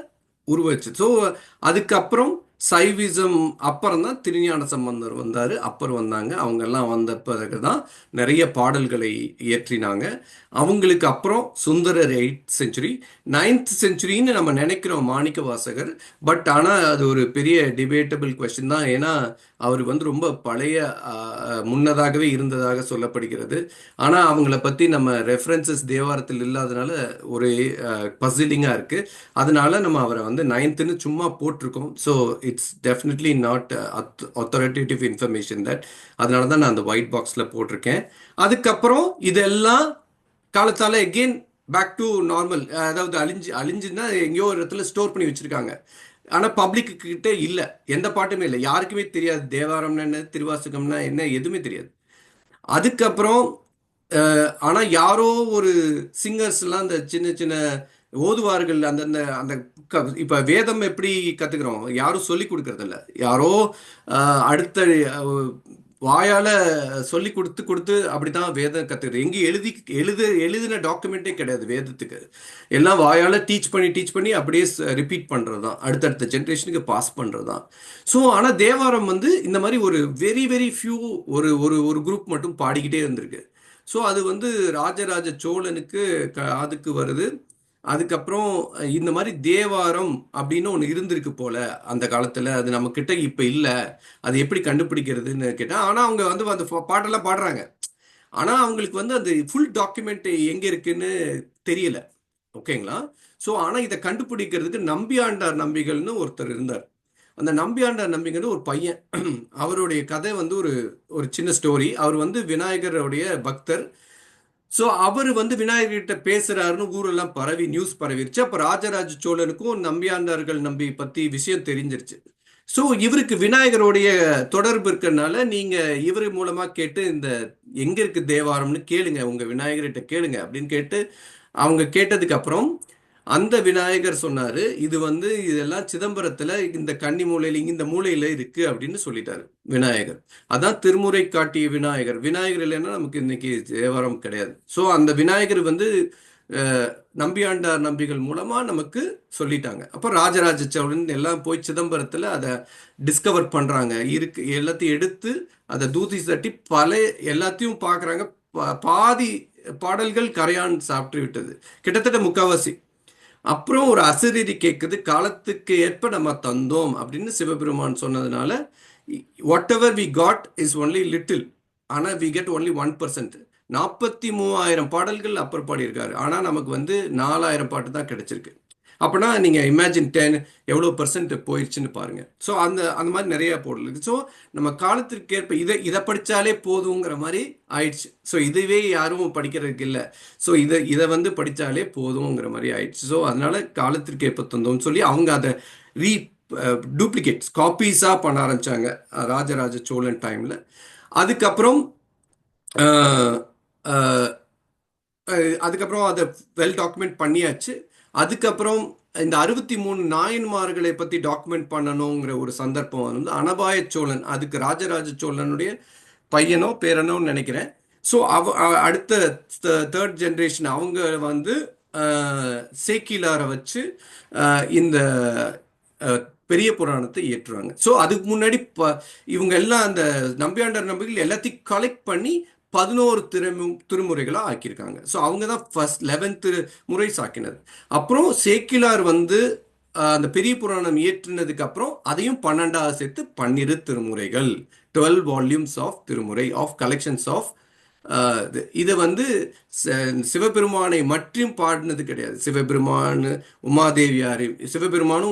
உருவாச்சு. ஸோ அதுக்கப்புறம் சைவிசம் அப்புறம் தான் திருஞான சம்பந்தர் வந்தார். அப்புறம் வந்தாங்க அவங்கெல்லாம் வந்த பிறகு தான் நிறைய பாடல்களை இயற்றினாங்க. அவங்களுக்கு அப்புறம் சுந்தரர் 8th செஞ்சுரி, 9th செஞ்சுரின்னு நம்ம நினைக்கிறோம் மாணிக்க வாசகர். பட் ஆனால் அது ஒரு பெரிய டிபேட்டபிள் கொஸ்டின் தான். ஏன்னா அவர் வந்து ரொம்ப பழைய முன்னதாகவே இருந்ததாக சொல்லப்படுகிறது. ஆனால் அவங்கள பற்றி நம்ம ரெஃபரன்சஸ் தேவாரத்தில் இல்லாதனால ஒரு பசிலிங்காக இருக்குது. அதனால நம்ம அவரை வந்து 9th சும்மா போட்டிருக்கோம். So it's definitely not authoritative information that. அதனால தான் நான் அந்த ஒயிட் பாக்ஸில் போட்டிருக்கேன். அதுக்கப்புறம் இதெல்லாம் காலத்தால் எகெயின் பேக் டு நார்மல். அதாவது அழிஞ்சுன்னா எங்கேயோ ஒரு இடத்துல ஸ்டோர் பண்ணி வச்சுருக்காங்க. ஆனால் பப்ளிக்கு கிட்டே இல்லை, எந்த பாட்டுமே இல்லை, யாருக்குமே தெரியாது. தேவாரம்னா என்ன, திருவாசகம்னா என்ன, எதுவுமே தெரியாது. அதுக்கப்புறம் ஆனால் யாரோ ஒரு சிங்கர்ஸ்லாம் அந்த சின்ன சின்ன ஓதுவார்கள் அந்தந்த அந்த இப்போ வேதம் எப்படி கற்றுக்குறோம், யாரும் சொல்லி கொடுக்கறதில்ல. யாரோ அடுத்த வாயால சொல்லி கொடுத்து கொடுத்து அப்படிதான் வேதம் கத்துக்கிறது. எங்கேயும் எழுதின டாக்குமெண்ட்டே கிடையாது வேதத்துக்கு. எல்லாம் வாயால டீச் பண்ணி அப்படியே ரிப்பீட் பண்றது தான், அடுத்தடுத்த ஜென்ரேஷனுக்கு பாஸ் பண்றது தான். ஸோ ஆனால் தேவாரம் வந்து இந்த மாதிரி ஒரு வெரி வெரி ஃபியூ ஒரு ஒரு ஒரு குரூப் மட்டும் பாடிக்கிட்டே இருந்திருக்கு. ஸோ அது வந்து ராஜராஜ சோழனுக்கு அதுக்கு வருது. அதுக்கப்புறம் இந்த மாதிரி தேவாரம் அப்படின்னு ஒன்று இருந்திருக்கு போல அந்த காலத்தில். அது நம்ம கிட்ட இப்போ இல்லை. அது எப்படி கண்டுபிடிக்கிறதுன்னு கேட்டேன். ஆனால் அவங்க வந்து அந்த பாட்டெல்லாம் பாடுறாங்க. ஆனால் அவங்களுக்கு வந்து அந்த ஃபுல் டாக்குமெண்ட் எங்கே இருக்குன்னு தெரியல. ஓகேங்களா? ஸோ ஆனால் இதை கண்டுபிடிக்கிறதுக்கு நம்பியாண்டார் நம்பிகள்னு ஒருத்தர் இருந்தார். அந்த நம்பியாண்டார் நம்பிங்கிறது ஒரு பையன். அவருடைய கதை வந்து ஒரு ஒரு சின்ன ஸ்டோரி. அவர் வந்து விநாயகருடைய பக்தர். ஸோ அவர் வந்து விநாயகர்கிட்ட பேசுறாருன்னு ஊரெல்லாம் நியூஸ் பரவிருச்சு. அப்போ ராஜராஜ சோழனுக்கும் நம்பியாண்டார்கள் நம்பி பத்தி விஷயம் தெரிஞ்சிருச்சு. ஸோ இவருக்கு விநாயகருடைய தொடர்பு இருக்கிறதுனால நீங்க இவர் மூலமா கேட்டு இந்த எங்க இருக்கு தேவாரம்னு கேளுங்க, உங்க விநாயகர்கிட்ட கேளுங்க அப்படின்னு கேட்டு அவங்க கேட்டதுக்கு அப்புறம் அந்த விநாயகர் சொன்னாரு, இது வந்து இதெல்லாம் சிதம்பரத்துல இந்த கன்னி மூலையில இந்த மூலையில இருக்கு அப்படின்னு சொல்லிட்டாரு விநாயகர். அதான் திருமுறை காட்டிய விநாயகர். விநாயகர் இல்லைன்னா நமக்கு இன்னைக்கு தேவாரம் கிடையாது. ஸோ அந்த விநாயகர் வந்து நம்பியாண்டார் நம்பிகள் மூலமா நமக்கு சொல்லிட்டாங்க. அப்போ ராஜராஜ சோழன் எல்லாம் போய் சிதம்பரத்துல அதை டிஸ்கவர் பண்றாங்க. இருக்கு எல்லாத்தையும் எடுத்து அதை தூத்தி தட்டி எல்லாத்தையும் பார்க்குறாங்க. பாதி பாடல்கள் கரையான் சாப்பிட்டு விட்டது, கிட்டத்தட்ட முக்காவாசி. அப்புறம் ஒரு அசரீரி கேட்குது, காலத்துக்கு ஏற்ப நம்ம தந்தோம் அப்படின்னு சிவபெருமான் சொன்னதுனால whatever we got is only little, ஆனால் வி கெட் ஒன்லி 1%. 43,000 பாடல்கள் அப்பர் பாடியிருக்காரு. ஆனால் நமக்கு வந்து 4,000 பாட்டு தான் கிடைச்சிருக்கு. அப்படின்னா நீங்கள் இமேஜின் எவ்வளோ % போயிடுச்சுன்னு பாருங்க. ஸோ அந்த மாதிரி நிறைய பாடல் இருக்கு. ஸோ நம்ம காலத்திற்கு ஏற்ப இதை படித்தாலே போதுங்கிற மாதிரி ஆயிடுச்சு. ஸோ இதுவே யாரும் படிக்கிறதுக்கு இல்லை. ஸோ இதை வந்து படித்தாலே போதுங்கிற மாதிரி ஆயிடுச்சு. ஸோ அதனால காலத்திற்கு ஏற்ப தந்தோம்னு சொல்லி அவங்க அதை டூப்ளிகேட்ஸ் காப்பீஸாக பண்ண ஆரம்பிச்சாங்க ராஜராஜ சோழன் டைமில். அதுக்கப்புறம் அதை வெல் டாக்குமெண்ட் பண்ணியாச்சு. அதுக்கப்புறம் இந்த 63 நாயன்மார்களை பற்றி டாக்குமெண்ட் பண்ணணுங்கிற ஒரு சந்தர்ப்பம் வந்து அனபாய சோழன், அதுக்கு ராஜராஜ சோழனுடைய பையனோ பேரனோன்னு நினைக்கிறேன். ஸோ அடுத்த 3rd ஜென்ரேஷன் அவங்க வந்து சேக்கிலாரை வச்சு இந்த பெரிய புராணத்தை இயற்றுவாங்க. ஸோ அதுக்கு முன்னாடி இவங்க எல்லாம் அந்த நம்பியாண்டார் நம்பிகள் எல்லாத்தையும் கலெக்ட் பண்ணி 11 திருமுறைகளாக ஆக்கியிருக்காங்க. ஸோ அவங்க தான் ஃபர்ஸ்ட் 11 முறை ஆக்கினது. அப்புறம் சேக்கிலார் வந்து அந்த பெரிய புராணம் இயற்றினதுக்கு அப்புறம் அதையும் 12 சேர்த்து 12 திருமுறைகள், 12 வால்யூம்ஸ் ஆஃப் திருமுறை ஆஃப் கலெக்ஷன்ஸ் ஆஃப். இதை வந்து சிவபெருமானை மட்டும் பாடினது கிடையாது. சிவபெருமானும்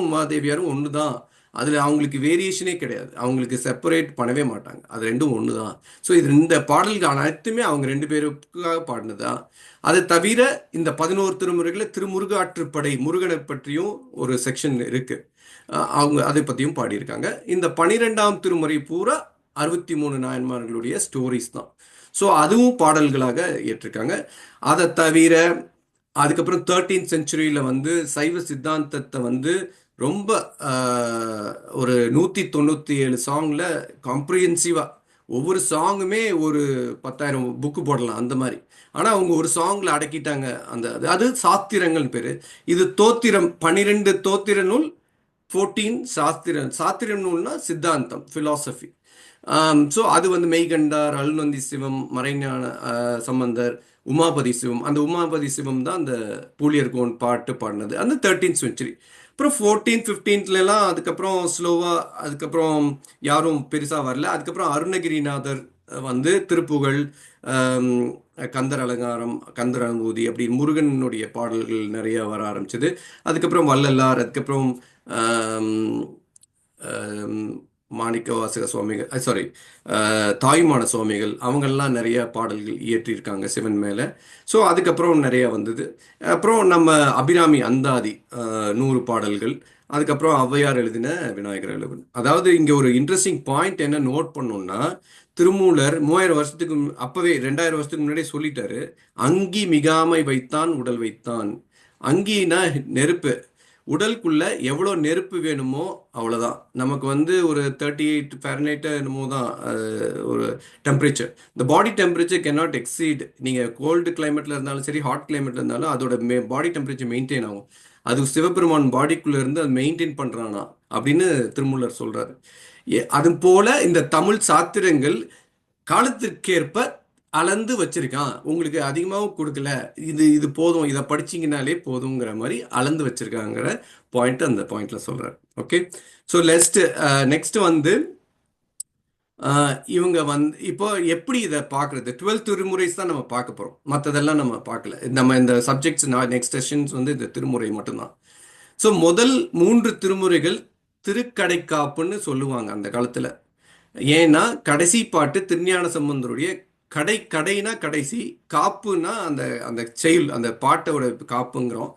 உமாதேவியாரும் ஒன்று தான். அதில் அவங்களுக்கு வேரியேஷனே கிடையாது. அவங்களுக்கு செப்பரேட் பண்ணவே மாட்டாங்க. அது ரெண்டும் ஒன்று தான். ஸோ இந்த பாடல்கள் அனைத்துமே அவங்க 2 பேருக்காக பாடினது தான். அதை தவிர இந்த 11 திருமுறைகளில் திருமுருகாற்றுப்படை முருகனை பற்றியும் ஒரு செக்ஷன் இருக்கு. அவங்க அதை பற்றியும் பாடியிருக்காங்க. இந்த 12ஆம் திருமுறை பூரா 63 நாயன்மார்களுடைய ஸ்டோரிஸ் தான். ஸோ அதுவும் பாடல்களாக ஏற்றிருக்காங்க. அதை தவிர அதுக்கப்புறம் 13th centuryல வந்து சைவ சித்தாந்தத்தை வந்து ரொம்ப ஒரு 197 சாங்ல காம்ப்ரிஹென்சிவா ஒவ்வொரு சாங்குமே ஒரு 10,000 புக்கு போடலாம் அந்த மாதிரி. ஆனால் அவங்க ஒரு சாங்ல அடக்கிட்டாங்க. அது சாத்திரங்கள் பேரு. இது தோத்திரம், 12 தோத்திர நூல், 14 சாத்திர நூல்னா சித்தாந்தம், பிலாசபி. ஸோ அது வந்து மெய்கண்டார், அருள்நந்தி சிவம், மறைஞான சம்பந்தர், உமாபதி சிவம். அந்த உமாபதி சிவம் தான் அந்த பூலியர்கோன் பாட்டு பாடினது அந்த 13th century. அப்புறம் 14th 15thலாம் அதுக்கப்புறம் ஸ்லோவாக அதுக்கப்புறம் யாரும் பெருசாக வரல. அதுக்கப்புறம் அருணகிரிநாதர் வந்து திருப்புகழ், கந்தர் அலங்காரம், கந்தர் அனுபூதி அப்படி முருகனுடைய பாடல்கள் நிறைய வர ஆரம்பிச்சது. அதுக்கப்புறம் வள்ளலார், அதுக்கப்புறம் மாணிக்கவாசக சுவாமிகள், தாய்மான சுவாமிகள், அவங்கெல்லாம் நிறைய பாடல்கள் இயற்றியிருக்காங்க சிவன் மேலே. ஸோ அதுக்கப்புறம் நிறைய வந்தது. அப்புறம் நம்ம அபிராமி அந்தாதி 100 பாடல்கள். அதுக்கப்புறம் ஔவையார் எழுதின விநாயகர் எழுவன். அதாவது இங்கே ஒரு இன்ட்ரெஸ்டிங் பாயிண்ட் என்ன நோட் பண்ணோம்னா, திருமூலர் 3000 வருஷத்துக்கு அப்பவே 2000 வருஷத்துக்கு முன்னாடியே சொல்லிட்டாரு, அங்கி மிகாமை வைத்தான் உடல் வைத்தான். அங்கினா நெருப்பு. உடலுக்குள்ள எவ்வளோ நெருப்பு வேணுமோ அவ்வளோதான். நமக்கு வந்து ஒரு 38 ஃபேரனைட் என்னமோ தான் ஒரு டெம்பரேச்சர். இந்த பாடி டெம்பரேச்சர் கேனாட் எக்ஸீட். நீங்கள் கோல்டு கிளைமேட்டில் இருந்தாலும் சரி, ஹாட் கிளைமேட்டில் இருந்தாலும் அதோட பாடி டெம்பரேச்சர் மெயின்டைன் ஆகும். அது சிவபெருமான் பாடிக்குள்ளே இருந்து அது மெயின்டைன் பண்ணுறானா அப்படின்னு திருமூலர் சொல்கிறாரு. அது போல இந்த தமிழ் சாத்திரங்கள் காலத்திற்கேற்ப அளந்து வச்சிருக்கான். உங்களுக்கு அதிகமாகவும் கொடுக்கல, இது போதும், இதை படிச்சிங்கனாலே போதுங்கிற மாதிரி அளந்து வச்சிருக்காங்கிற பாயிண்ட் அந்த பாயிண்ட்ல சொல்றாரு. ஓகே, ஸோ நெக்ஸ்ட் வந்து இவங்க வந்து இப்போ எப்படி இதை பார்க்கறது? 12 திருமுறைஸ் தான் நம்ம பார்க்க போகிறோம், மற்றதெல்லாம் நம்ம பார்க்கல. நம்ம இந்த சப்ஜெக்ட்ஸ் நெக்ஸ்ட் செஷன்ஸ் வந்து இந்த திருமுறை மட்டும்தான். ஸோ முதல் 3 திருமுறைகள் திருக்கடைக்காப்புன்னு சொல்லுவாங்க அந்த காலத்தில். ஏன்னா கடைசி பாட்டு திருஞான சம்பந்தருடைய கடைனா கடைசி, காப்புனா அந்த அந்த செயல், அந்த பாட்டோட காப்புங்கிறோம்.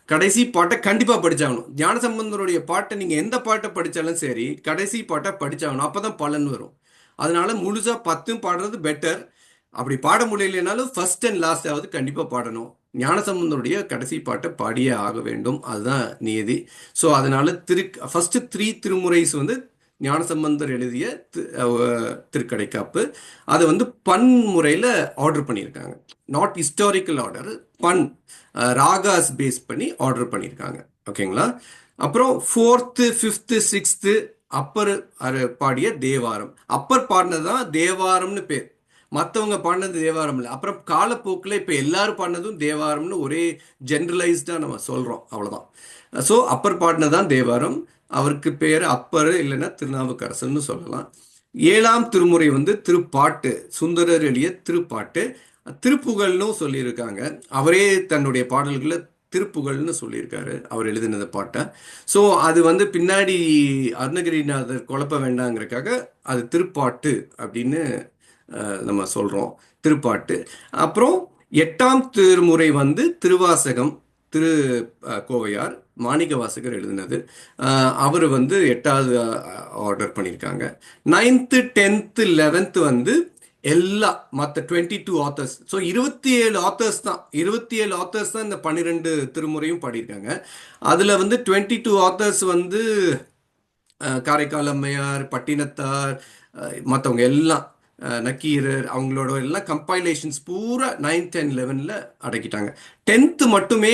கடைசி பாட்டை கண்டிப்பாக படிச்சாகணும். ஞான சம்பந்தருடைய பாட்டை நீங்கள் எந்த பாட்டை படித்தாலும் சரி, கடைசி பாட்டை படிச்சாகணும், அப்போ தான் பலன் வரும். அதனால முழுசாக 10 பாடுறது பெட்டர். அப்படி பாட முடியலனாலும் ஃபர்ஸ்ட் அண்ட் லாஸ்டாவது கண்டிப்பாக பாடணும். ஞானசம்பந்தருடைய கடைசி பாட்டை பாடியே ஆக வேண்டும், அதுதான் நியதி. ஸோ அதனால ஃபர்ஸ்ட் 3 திருமுறைஸ் வந்து ஞானசம்பந்தர் எழுதிய திருக்கடைக்காப்பு. அதை வந்து பன்முறையில் ஆர்டர் பண்ணியிருக்காங்க. Not historical order, ragas base பண்ணி ஆர்டர் பண்ணியிருக்காங்க. ஓகேங்களா? அப்புறம் 4th 5th 6th அப்பர் பாடிய தேவாரம். அப்பர் பாடினது தான் தேவாரம்னு பேர், மற்றவங்க பாடினது தேவாரம் இல்லை. அப்புறம் காலப்போக்கில் இப்போ எல்லாரும் பாடினதும் தேவாரம்னு ஒரே ஜென்ரலைஸ்டாக நம்ம சொல்கிறோம், அவ்வளோதான். ஸோ அப்பர் பாடினதான் தேவாரம். அவருக்கு பேர் அப்பர், இல்லைன்னா திருநாவுக்கரசன்னு சொல்லலாம். 7ஆம் திருமுறை வந்து திருப்பாட்டு, சுந்தரர் எழுதிய திருப்பாட்டு. திருப்புகழ்னு சொல்லியிருக்காங்க. அவரே தன்னுடைய பாடல்களை திருப்புகழ்னு சொல்லியிருக்காரு, அவர் எழுதினத பாட்டை. ஸோ அது வந்து பின்னாடி அருணகிரிநாதர் குழப்ப வேண்டாங்கிறதுக்காக அது திருப்பாட்டு அப்படின்னு நம்ம சொல்கிறோம், திருப்பாட்டு. அப்புறம் 8ஆம் திருமுறை வந்து திருவாசகம், திரு கோவையார் மாணிக்க வாசகர் எழுதினது. அவர் வந்து 8வது ஆர்டர் பண்ணியிருக்காங்க. 9th 10th 11th வந்து எல்லா மற்ற 22 ஆத்தர்ஸ். ஸோ 27 ஆத்தர்ஸ் தான், 27 ஆத்தர்ஸ் தான் இந்த 12 திருமுறையும் பாடியிருக்காங்க. அதில் வந்து 22 ஆத்தர்ஸ் வந்து காரைக்கால் அம்மையார், பட்டினத்தார், மற்றவங்க எல்லாம், நக்கீரர், அவங்களோட எல்லாம் கம்பைலேஷன்ஸ் பூரா 9, 10, 11ல் அடக்கிட்டாங்க. 10th மட்டுமே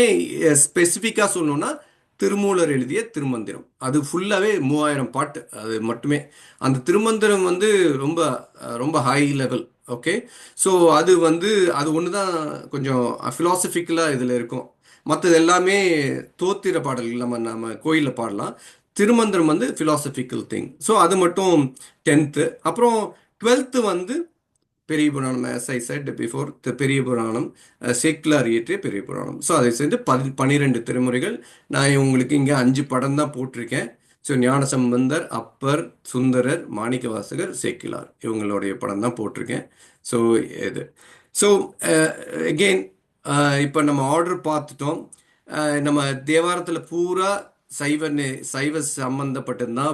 ஸ்பெசிஃபிக்காக சொல்லணும்னா திருமூலர் எழுதிய திருமந்திரம். அது ஃபுல்லாகவே 3000 பாட்டு, அது மட்டுமே. அந்த திருமந்திரம் வந்து ரொம்ப ரொம்ப ஹை லெவல். ஓகே, ஸோ அது வந்து அது ஒன்று தான் கொஞ்சம் ஃபிலாசபிக்கலாக இதில் இருக்கும். மற்றது எல்லாமே தோத்திர பாடல்கள் நம்ம கோயிலில் பாடலாம். திருமந்திரம் வந்து ஃபிலாசபிக்கல் திங். ஸோ அது மட்டும் 10th. அப்புறம் 12th வந்து பெரிய புராணம், as I said before, பெரிய புராணம், சேக்கிலார் இயற்றிய பெரிய புராணம். ஸோ அதை சேர்ந்து 12 திருமுறைகள். நான் உங்களுக்கு இங்கே 5 படம் தான் போட்டிருக்கேன். ஸோ ஞானசம்பந்தர், அப்பர், சுந்தரர், மாணிக்க வாசகர், சேக்கிலார், இவங்களுடைய படம் தான் போட்டிருக்கேன். ஸோ இது ஸோ அகெயின் இப்போ நம்ம ஆர்டர் பார்த்துட்டோம். நம்ம தேவாரத்தில் பூரா சைவ சம்பந்தப்பட்டதுதான்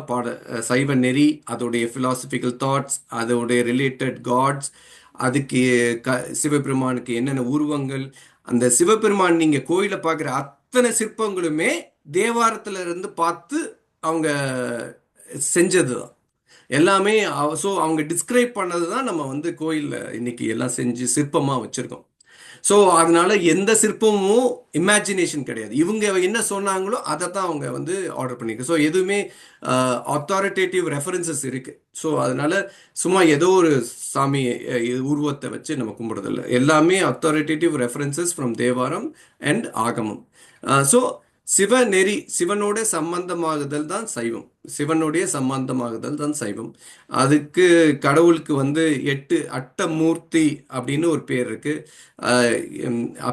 சைவ நெறி, அதோடைய ஃபிலாசபிக்கல் தாட்ஸ், அதோடைய ரிலேட்டட் காட்ஸ், அதுக்கு சிவபெருமானுக்கு என்னென்ன உருவங்கள், அந்த சிவபெருமான் நீங்கள் கோயிலை பார்க்குற அத்தனை சிற்பங்களுமே தேவாரத்தில் இருந்து பார்த்து அவங்க செஞ்சது தான் எல்லாமே. ஸோ அவங்க டிஸ்கிரைப் பண்ணது தான் நம்ம வந்து கோயிலில் இன்னைக்கு எல்லாம் செஞ்சு சிற்பமாக வச்சுருக்கோம். ஸோ அதனால எந்த சிற்பமும் இமேஜினேஷன் கிடையாது. இவங்க என்ன சொன்னாங்களோ அதை தான் அவங்க வந்து ஆர்டர் பண்ணியிருக்காங்க. ஸோ எதுவுமே அத்தாரிட்டேட்டிவ் ரெஃபரன்சஸ் இருக்குது. ஸோ அதனால சும்மா ஏதோ ஒரு சாமி உருவத்தை வச்சு நம்ம கும்பிடுறதில்ல. எல்லாமே authoritative references from Thevaram and ஆகமம். ஸோ சிவநெறி, சிவனோட சம்பந்தமாகுதல் தான் சைவம், சிவனுடைய சம்பந்தமாகுதல் தான் சைவம். அதுக்கு கடவுளுக்கு வந்து 8 அட்டமூர்த்தி அப்படின்னு ஒரு பேர் இருக்கு.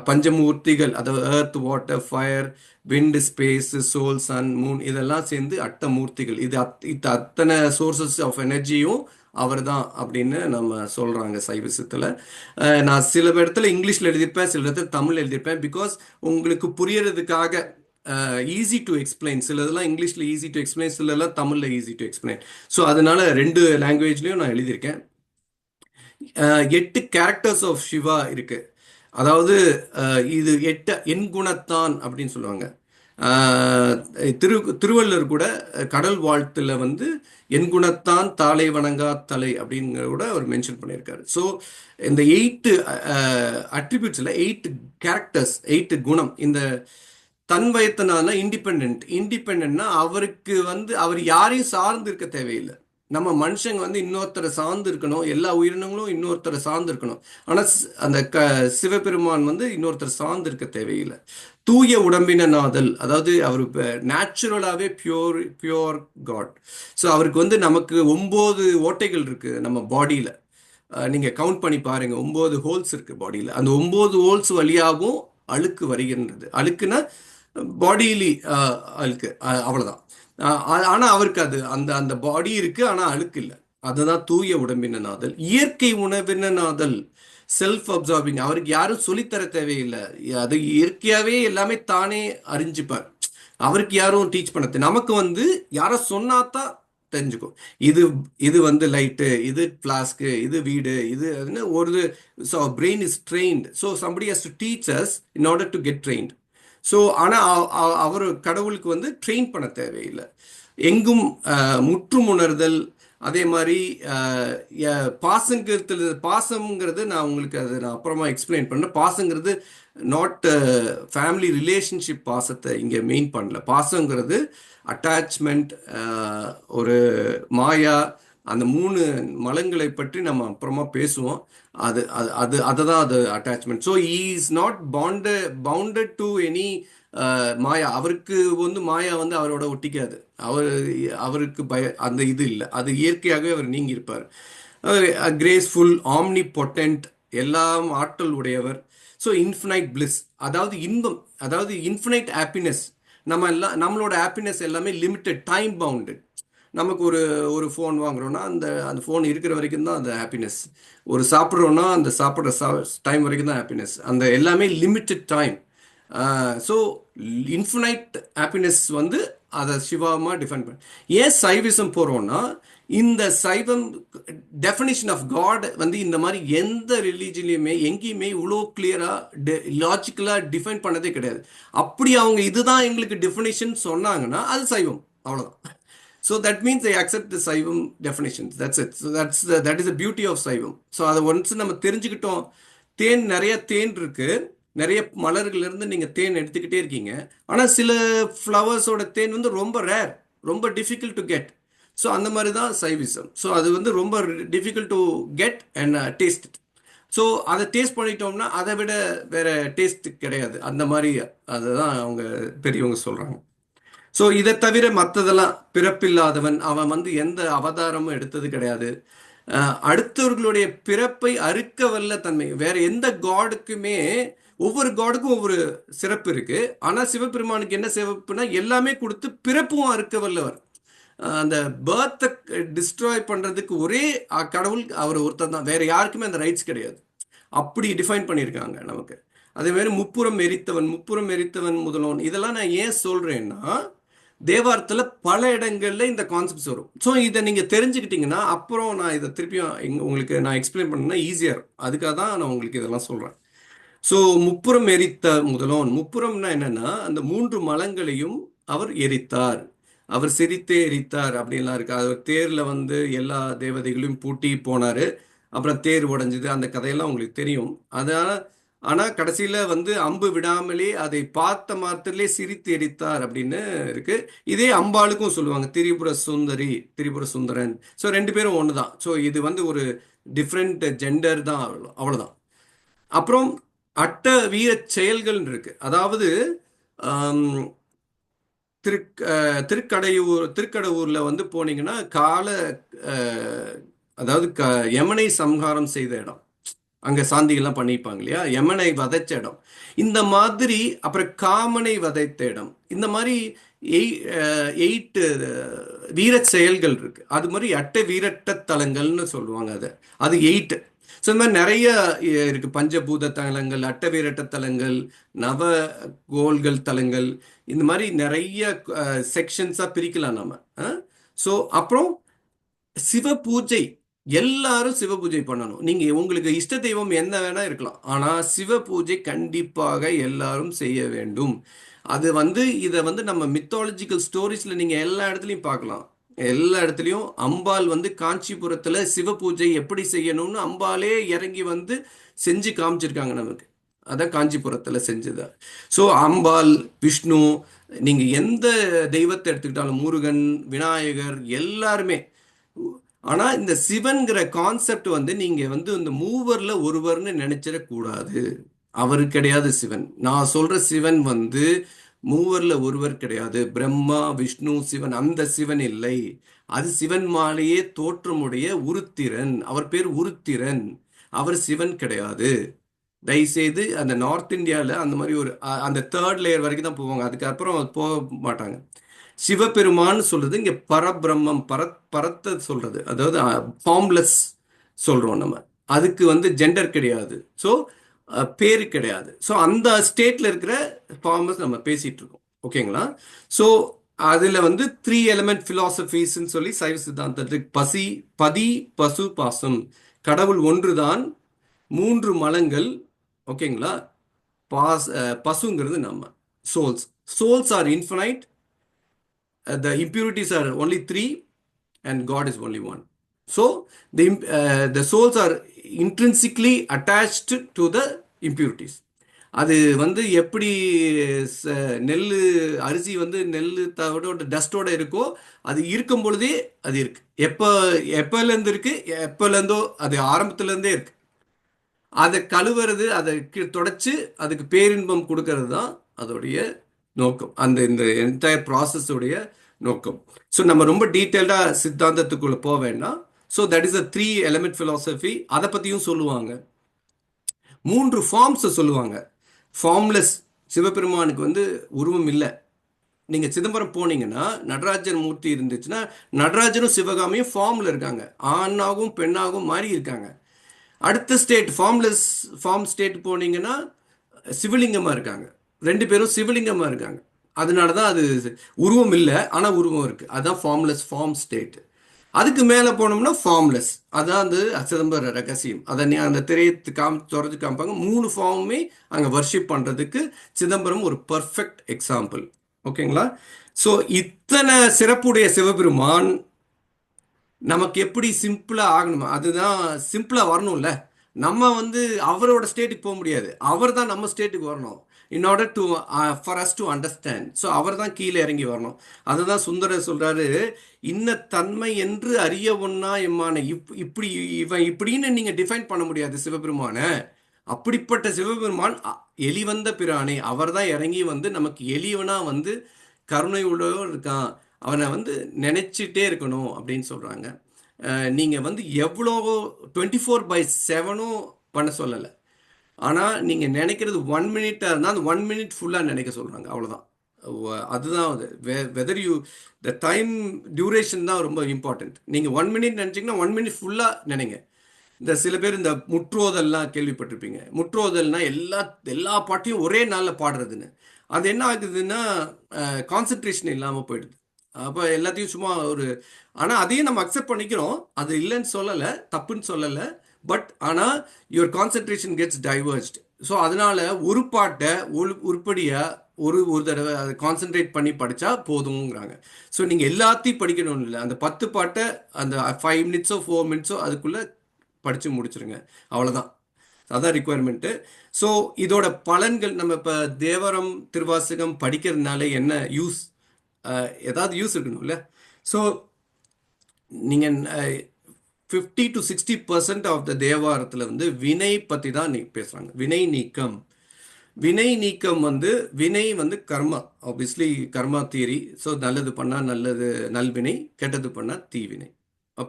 பஞ்சமூர்த்திகள், அதாவது earth, water, fire, wind, space, soul, sun, moon, இதெல்லாம் சேர்ந்து அட்டமூர்த்திகள். இது அத்தனை சோர்சஸ் ஆஃப் எனர்ஜியும் அவர் தான் அப்படின்னு நம்ம சொல்கிறாங்க சைவசத்தில். நான் சில இடத்துல இங்கிலீஷில் எழுதியிருப்பேன், சில இடத்துல தமிழ் எழுதியிருப்பேன். பிகாஸ் உங்களுக்கு புரியறதுக்காக ஈஸி டு எக்ஸ்பிளைன். சிலதெல்லாம் இங்கிலீஷில் ஈஸி டு எக்ஸ்பிளைன், சிலதெல்லாம் தமிழில் ஈஸி டு எக்ஸ்பிளைன். ஸோ அதனால 2 லாங்குவேஜ்லையும் நான் எழுதியிருக்கேன். 8 கேரக்டர்ஸ் ஆஃப் சிவா இருக்கு. அதாவது இது 8 எண்குணத்தான் அப்படின்னு சொல்லுவாங்க. ஆஹ் திருவள்ளுவர் கூட கடல் வாழ்த்துல வந்து என் குணத்தான் தாளை வணங்கா தலை அப்படிங்கிற கூட அவர் மென்ஷன் பண்ணியிருக்காரு. ஸோ இந்த 8 அட்ரிபியூட்ஸ்ல 8 கேரக்டர்ஸ், 8 குணம். இந்த தன் வயத்தனால இண்டிபெண்ட்னா அவருக்கு வந்து அவர் யாரையும் சார்ந்து இருக்க தேவையில்லை. நம்ம மனுஷங்க வந்து இன்னொருத்தரை சார்ந்து இருக்கணும், எல்லா உயிரினங்களும் இன்னொருத்தரை சார்ந்து இருக்கணும். ஆனா அந்த சிவபெருமான் வந்து இன்னொருத்தர் சார்ந்து இருக்க தேவையில்லை. தூய உடம்பின நாதல், அதாவது அவர் நேச்சுரலாவே பியோர் காட். ஸோ அவருக்கு வந்து நமக்கு 9 ஓட்டைகள் இருக்கு நம்ம பாடியில. நீங்க கவுண்ட் பண்ணி பாருங்க, 9 ஹோல்ஸ் இருக்கு பாடியில. அந்த 9 ஹோல்ஸ் வழியாகவும் அழுக்கு வருகின்றது. அழுக்குன்னா பாடியிலி அழுக்கு, அவ்வளவுதான். ஆனா அவருக்கு அது அந்த அந்த பாடி இருக்கு, ஆனா அழுக்கு இல்லை. அதுதான் தூய உடம்பின நாதல். இயற்கை உணவின நாதல், செல்ஃப் அப்சார்பிங். அவருக்கு யாரும் சொல்லித்தர தேவையில்லை, அது இயற்கையாவே எல்லாமே தானே அறிஞ்சுப்பார். அவருக்கு யாரும் டீச் பண்ண நமக்கு வந்து யாரும் சொன்னாதான் தெரிஞ்சுக்கும். இது இது வந்து லைட்டு, இது பிளாஸ்க்கு, இது வீடு, இது ஒரு brain is trained. So somebody has to teach as in order to get trained. So ஆனால் அவர் கடவுளுக்கு வந்து ட்ரெயின் பண்ண தேவையில்லை. எங்கும் முற்றும் உணர்தல். அதே மாதிரி பாசங்கிறது நான் உங்களுக்கு அதை நான் அப்புறமா எக்ஸ்பிளைன் பண்ணேன். பாசங்கிறது நாட் ஃபேமிலி ரிலேஷன்ஷிப் பாசத்தை இங்கே மெயின் பண்ணல. பாசங்கிறது அட்டாச்மெண்ட், ஒரு மாயா, அந்த 3 மலங்களை பற்றி நம்ம அப்புறமா பேசுவோம். அது அது அது அதை தான் அது attachment. So he is not bounded to any maya. அவருக்கு வந்து மாயா வந்து அவரோட ஒட்டிக்காது. அவருக்கு அந்த இது இல்லை, அது இயற்கையாகவே அவர் நீங்கி இருப்பார். கிரேஸ்ஃபுல், ஆம்னி பொட்டன்ட், எல்லாம் ஆற்றல் உடையவர். ஸோ இன்ஃபினைட் பிளிஸ், அதாவது இன்பம், அதாவது இன்ஃபினைட் ஹாப்பினஸ். நம்மளோட ஹாப்பினஸ் எல்லாமே லிமிட்டட், டைம் பவுண்டட். நமக்கு ஒரு ஃபோன் வாங்குறோம்னா அந்த ஃபோன் இருக்கிற வரைக்கும் தான் அந்த ஹாப்பினஸ். ஒரு சாப்பிட்றோன்னா அந்த சாப்பிட்ற டைம் வரைக்கும் தான் ஹாப்பினஸ். அந்த எல்லாமே limited time. So infinite happiness வந்து அதை சிவாமா டிஃபைன் பண்ண. ஏன் சைவிசம் போகிறோம்னா, இந்த சைவம் டெஃபினிஷன் ஆஃப் காட் வந்து இந்த மாதிரி எந்த ரிலீஜன்லையுமே எங்கேயுமே இவ்வளோ கிளியராக லாஜிக்கலாக டிஃபைன் பண்ணதே கிடையாது. அப்படி அவங்க இதுதான் எங்களுக்கு டெஃபினிஷன் சொன்னாங்கன்னா அது சைவம், அவ்வளோதான். So that means they accept the Saivam definitions. That's it. So that is the beauty of Saivam. So அதை ஒன்ஸ் நம்ம தெரிஞ்சுக்கிட்டோம். நிறைய தேன் இருக்கு, நிறைய மலர்கள் இருந்து நீங்க தேன் எடுத்துக்கிட்டே இருக்கீங்க. ஆனா சில ஃப்ளவர்ஸோட தேன் வந்து ரொம்ப ரேர், ரொம்ப டிஃபிகல்ட் டு கெட். ஸோ அந்த மாதிரி தான் சைவிசம். ஸோ அது வந்து ரொம்ப difficult to get and taste. So அதை டேஸ்ட் பண்ணிட்டோம்னா அதை விட வேற டேஸ்ட் கிடையாது. அந்த மாதிரி அதுதான் அவங்க பெரியவங்க சொல்றாங்க. ஸோ இதை தவிர மற்றதெல்லாம் பிறப்பில்லாதவன், அவன் வந்து எந்த அவதாரமும் எடுத்தது கிடையாது. அடுத்தவர்களுடைய பிறப்பை அறுக்க வல்ல தன்மை. வேற எந்த காடுக்குமே, ஒவ்வொரு காடுக்கும் ஒவ்வொரு சிறப்பு இருக்கு. ஆனால் சிவபெருமானுக்கு என்ன சிறப்புனா எல்லாமே கொடுத்து பிறப்பும் அறுக்க வல்லவர். அந்த பேர்த்தை டிஸ்ட்ராய் பண்றதுக்கு ஒரே கடவுள் அவர் ஒருத்தர் தான், வேற யாருக்குமே அந்த ரைட்ஸ் கிடையாது. அப்படி டிஃபைன் பண்ணியிருக்காங்க நமக்கு. அதே மாதிரி முப்புறம் எரித்தவன் முதல்வன், இதெல்லாம் நான் ஏன் சொல்றேன்னா, தேவாரத்தில் பல இடங்கள்ல இந்த கான்செப்ட்ஸ் வரும். ஸோ இதை நீங்க தெரிஞ்சுக்கிட்டீங்கன்னா அப்புறம் நான் இதை திருப்பியும் உங்களுக்கு நான் எக்ஸ்பிளைன் பண்ணேன்னா ஈஸியா இருக்கும். அதுக்காக தான் நான் உங்களுக்கு இதெல்லாம் சொல்றேன். ஸோ முப்புறம் எரித்த முதல்வன், முப்புறம்னா என்னன்னா அந்த 3 மலங்களையும் அவர் எரித்தார், அவர் சிரித்தே எரித்தார் அப்படின்லாம் இருக்கு. அது தேர்ல வந்து எல்லா தேவதைகளையும் பூட்டி போனாரு, அப்புறம் தேர் உடைஞ்சது, அந்த கதையெல்லாம் உங்களுக்கு தெரியும். அதனால ஆனா கடைசியில வந்து அம்பு விடாமலே அதை பார்த்த மாத்திரலே சிரித்து எரித்தார் அப்படின்னு இருக்கு. இதே அம்பாளுக்கும் சொல்லுவாங்க, திரிபுர சுந்தரன். ஸோ 2 பேரும் ஒண்ணுதான். ஸோ இது வந்து ஒரு டிஃப்ரெண்ட் ஜெண்டர் தான், அவ்வளவுதான். அப்புறம் அட்ட வீர செயல்கள் இருக்கு. அதாவது திருக்கடையூர்ல வந்து போனீங்கன்னா அதாவது யமனை சம்ஹாரம் செய்த இடம், அங்க சாந்திகள்லாம் பண்ணிப்பாங்க இல்லையா, யமனை வதைச்ச இடம். இந்த மாதிரி அப்புறம் காமனை வதைத்த இடம். இந்த மாதிரி 8 வீர செயல்கள் இருக்கு. அது மாதிரி அட்ட வீரட்ட தலங்கள்னு சொல்லுவாங்க. அது 8. ஸோ இந்த மாதிரி நிறைய இருக்கு. பஞ்சபூத தலங்கள், அட்ட வீரட்ட தலங்கள், நவ கோள்கள் தலங்கள், இந்த மாதிரி நிறைய செக்ஷன்ஸா பிரிக்கலாம் நாம. ஸோ அப்புறம் சிவ பூஜை, எல்லாரும் சிவ பூஜை பண்ணணும். நீங்க உங்களுக்கு இஷ்ட தெய்வம் என்ன வேணா இருக்கலாம், ஆனா சிவ பூஜை கண்டிப்பாக எல்லாரும் செய்ய வேண்டும். அது வந்து இதை வந்து நம்ம மித்தாலஜிக்கல் ஸ்டோரிஸில் நீங்கள் எல்லா இடத்துலையும் பார்க்கலாம். எல்லா இடத்துலையும் அம்பாள் வந்து காஞ்சிபுரத்தில் சிவ பூஜை எப்படி செய்யணும்னு அம்பாலே இறங்கி வந்து செஞ்சு காமிச்சிருக்காங்க நமக்கு. அதான் காஞ்சிபுரத்தில் செஞ்சது. ஸோ அம்பாள், விஷ்ணு, நீங்கள் எந்த தெய்வத்தை எடுத்துக்கிட்டாலும், முருகன், விநாயகர், எல்லாருமே. ஆனால் இந்த சிவன்கிற கான்செப்ட் வந்து நீங்கள் வந்து இந்த மூவரில் ஒருவர்னு நினைச்சிடக்கூடாது. அவர் கிடையாது சிவன். நான் சொல்ற சிவன் வந்து மூவர்ல ஒருவர் கிடையாது. பிரம்மா, விஷ்ணு, சிவன், அந்த சிவன் இல்லை. அது சிவன் மாலையே தோற்றமுடைய உருத்திரன். அவர் பேர் உருத்திரன். அவர் சிவன் கிடையாது. தயவுசெய்து அந்த நார்த் இந்தியாவில் அந்த மாதிரி ஒரு அந்த தேர்ட் லேயர் வரைக்கும் தான் போவாங்க. அதுக்கப்புறம் போக மாட்டாங்க. சிவபெருமான்னு சொல்றது இங்க பரபிரம்மம், பரத்தை சொல்றது. அதாவது ஃபார்ம்லெஸ் சொல்றோம் நம்ம. அதுக்கு வந்து ஜெண்டர் கிடையாது. ஸோ பேரு கிடையாது. ஸோ அந்த ஸ்டேட்ல இருக்கிற ஃபார்மர்ஸ் நம்ம பேசிட்டு இருக்கோம். ஓகேங்களா? ஸோ அதுல வந்து 3 எலிமெண்ட் பிலாசபிஸ்ன்னு சொல்லி சைவ சித்தாந்தத்துக்கு பதி, பசு, பாசம். கடவுள் ஒன்றுதான், 3 மலங்கள். ஓகேங்களா? பசுங்கிறது நம்ம souls are infinite. The impurities are only 3 and God is only 1. So the souls are intrinsically attached to the impurities. அது வந்து எப்படி நெல் அரிசி வந்து நெல் தவிட டஸ்டோட இருக்கோ, அது இருக்கும் பொழுதே அது இருக்கு. எப்போலேருந்து இருக்கு, எப்போலேருந்தோ அது ஆரம்பத்துலேருந்தே இருக்கு. அதை கழுவுறது, அதை தொடச்சு அதுக்கு பேரின்பம் கொடுக்கறது தான் அதோடைய நோக்கம். இந்த என்டையர் ப்ராசஸோடைய நோக்கம். ஸோ நம்ம ரொம்ப டீட்டெயில்டாக சித்தாந்தத்துக்குள்ள போக வேண்டாம். So that is a 3 element philosophy. அதை பற்றியும் சொல்லுவாங்க. 3 ஃபார்ம்ஸை சொல்லுவாங்க. ஃபார்ம்லெஸ் சிவபெருமானுக்கு வந்து உருவம் இல்லை. நீங்கள் சிதம்பரம் போனீங்கன்னா நடராஜர் மூர்த்தி இருந்துச்சுன்னா நடராஜரும் சிவகாமியும் ஃபார்மில் இருக்காங்க. ஆணாகவும் பெண்ணாகவும் மாறி இருக்காங்க. அடுத்த ஸ்டேட் ஃபார்ம் ஸ்டேட் போனீங்கன்னா சிவலிங்கமாக இருக்காங்க. 2 பேரும் சிவலிங்கமாக இருக்காங்க. அதனால தான் அது உருவம் இல்லை, ஆனால் உருவம் இருக்குது. அதுதான் ஃபார்ம் ஸ்டேட். அதுக்கு மேலே போனோம்னா ஃபார்ம்லெஸ். அதான் அந்த சிதம்பர ரகசியம். அதை அந்த திரையை தொடர்ந்து காமிப்பாங்க. 3 ஃபார்முமே அங்கே வர்ஷிப் பண்ணுறதுக்கு சிதம்பரம் ஒரு பர்ஃபெக்ட் எக்ஸாம்பிள். ஓகேங்களா? ஸோ இத்தனை சிறப்புடைய சிவபெருமான் நமக்கு எப்படி சிம்பிளாக ஆகணுமா? அதுதான் சிம்பிளாக வரணும்ல. நம்ம வந்து அவரோட ஸ்டேட்டுக்கு போக முடியாது. அவர் தான் நம்ம ஸ்டேட்டுக்கு வரணும். In order to for us to understand. So அவர் தான் கீழே இறங்கி வரணும். அதுதான் சுந்தரர் சொல்றாரு, இன்ன தன்மை என்று அறிய ஒன்னா எம்மான. இப்படி இவன் இப்படின்னு நீங்க டிஃபைன் பண்ண முடியாது சிவபெருமான. அப்படிப்பட்ட சிவபெருமான் எலிவந்த பிரானே. அவர் தான் இறங்கி வந்து நமக்கு எளியவனா வந்து கருணை உள்ளவர் இருக்கான். அவனை வந்து நினைச்சிட்டே இருக்கணும் அப்படின்னு சொல்றாங்க. நீங்க வந்து எவ்வளோ 24/7 பண்ண சொல்லலை. ஆனால் நீங்கள் நினைக்கிறது 1 மினிட்டாக இருந்தால் அந்த 1 மினிட் ஃபுல்லாக நினைக்க சொல்கிறாங்க. அவ்வளோதான். அதுதான் அது. Whether you the time duration தான் ரொம்ப இம்பார்ட்டன்ட். நீங்கள் 1 மினிட் நினச்சிங்கன்னா 1 மினிட் ஃபுல்லாக நினைங்க. இந்த சில பேர் இந்த முற்றோதல்லாம் கேள்விப்பட்டிருப்பீங்க. முற்றோதல்னா எல்லா பாட்டையும் ஒரே நாளில் பாடுறதுன்னு. அது என்ன ஆகுதுன்னா கான்சன்ட்ரேஷன் இல்லாமல் போயிடுது. அப்போ எல்லாத்தையும் சும்மா ஆனால் அதையும் நம்ம அக்செப்ட் பண்ணிக்கிறோம். அது இல்லைன்னு சொல்லலை, தப்புன்னு சொல்லலை. பட் ஆனால் your concentration gets divorced. So அதனால ஒரு பாட்டை உருப்படியாக ஒரு தடவை அதை கான்சென்ட்ரேட் பண்ணி படித்தா போதுங்கிறாங்க. ஸோ நீங்கள் எல்லாத்தையும் படிக்கணும் இல்லை. அந்த 10 பாட்டை அந்த 5 மினிட்ஸோ 4 மினிட்ஸோ அதுக்குள்ளே படித்து முடிச்சிருங்க. அவ்வளோதான். அதான் ரிக்குவயர்மெண்ட்டு. ஸோ இதோட பலன்கள் நம்ம இப்போ தேவரம் திருவாசகம் படிக்கிறதுனால என்ன யூஸ்? ஏதாவது யூஸ் இருக்கணும்ல. ஸோ நீங்கள் 50 to 60% ஆஃப் த தேவாரத்தில் வந்து வினை பற்றி தான் பேசுகிறாங்க. வினை நீக்கம் வந்து வினை வந்து கர்மா. ஆப்வியஸ்லி கர்மா தியரி. ஸோ நல்லது பண்ணால் நல்வினை, கெட்டது பண்ணால் தீவினை,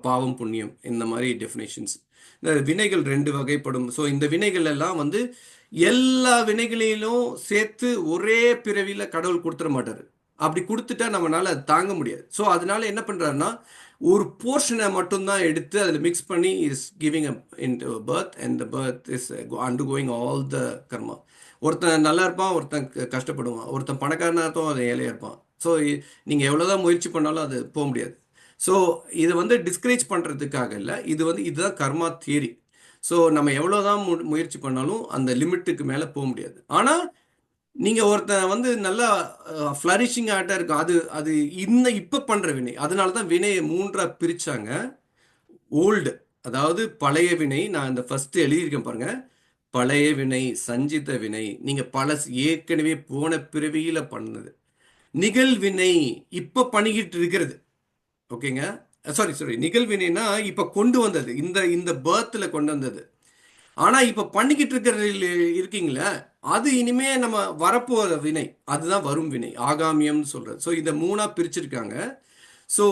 பாவம் புண்ணியம், இந்த மாதிரி டெஃபினேஷன்ஸ். இந்த வினைகள் 2 வகைப்படும். ஸோ இந்த வினைகள் எல்லாம் வந்து எல்லா வினைகளிலும் சேர்த்து ஒரே பிறவியில் கடவுள் கொடுத்துட மாட்டார். அப்படி கொடுத்துட்டா நம்மளால அது தாங்க முடியாது. ஸோ அதனால என்ன பண்ணுறாருன்னா ஒரு போர்ஷனை மட்டும்தான் எடுத்து அதில் மிக்ஸ் பண்ணி is giving in birth and the birth is undergoing all the karma. ஒருத்தன் நல்லா இருப்பான், ஒருத்தன் கஷ்டப்படுவான், ஒருத்தன் பணக்காரனாக இருப்பான், அது ஏழையாக இருப்பான். ஸோ நீங்கள் எவ்வளோதான் முயற்சி பண்ணாலும் அது போக முடியாது. ஸோ இதை வந்து டிஸ்கரேஜ் பண்ணுறதுக்காக இல்லை, இதுதான் கர்மா தியரி. ஸோ நம்ம எவ்வளோதான் முயற்சி பண்ணாலும் அந்த லிமிட்டுக்கு மேலே போக முடியாது. ஆனால் நீங்க ஒருத்தன் வந்து நல்லா ஃப்ளரிஷிங் ஆட்டா இருக்கும், அது அது இப்ப பண்ற வினை. அதனால தான் வினையை மூன்றா பிரிச்சாங்க. ஓல்டு, அதாவது பழைய வினை. நான் இந்த ஃபர்ஸ்ட் எழுதியிருக்கேன் பாருங்க. பழைய வினை, சஞ்சித வினை, நீங்க ஏற்கனவே போன பிறவியில பண்ணது. நிகழ்வினை, இப்ப பண்ணிக்கிட்டு இருக்கிறது. ஓகேங்க. சாரி சாரி, நிகழ்வினைனா இப்ப கொண்டு வந்தது, இந்த இந்த பேர்த்ல கொண்டு வந்தது. ஆனா இப்ப பண்ணிக்கிட்டு இருக்கிறது இருக்கீங்களா, அது இனிமே நம்ம வரப்போற வினை, அதுதான் வரும் வினை, ஆகாமியம்னு சொல்றது. ஸோ இதை மூணா பிரிச்சிருக்காங்க. ஸோ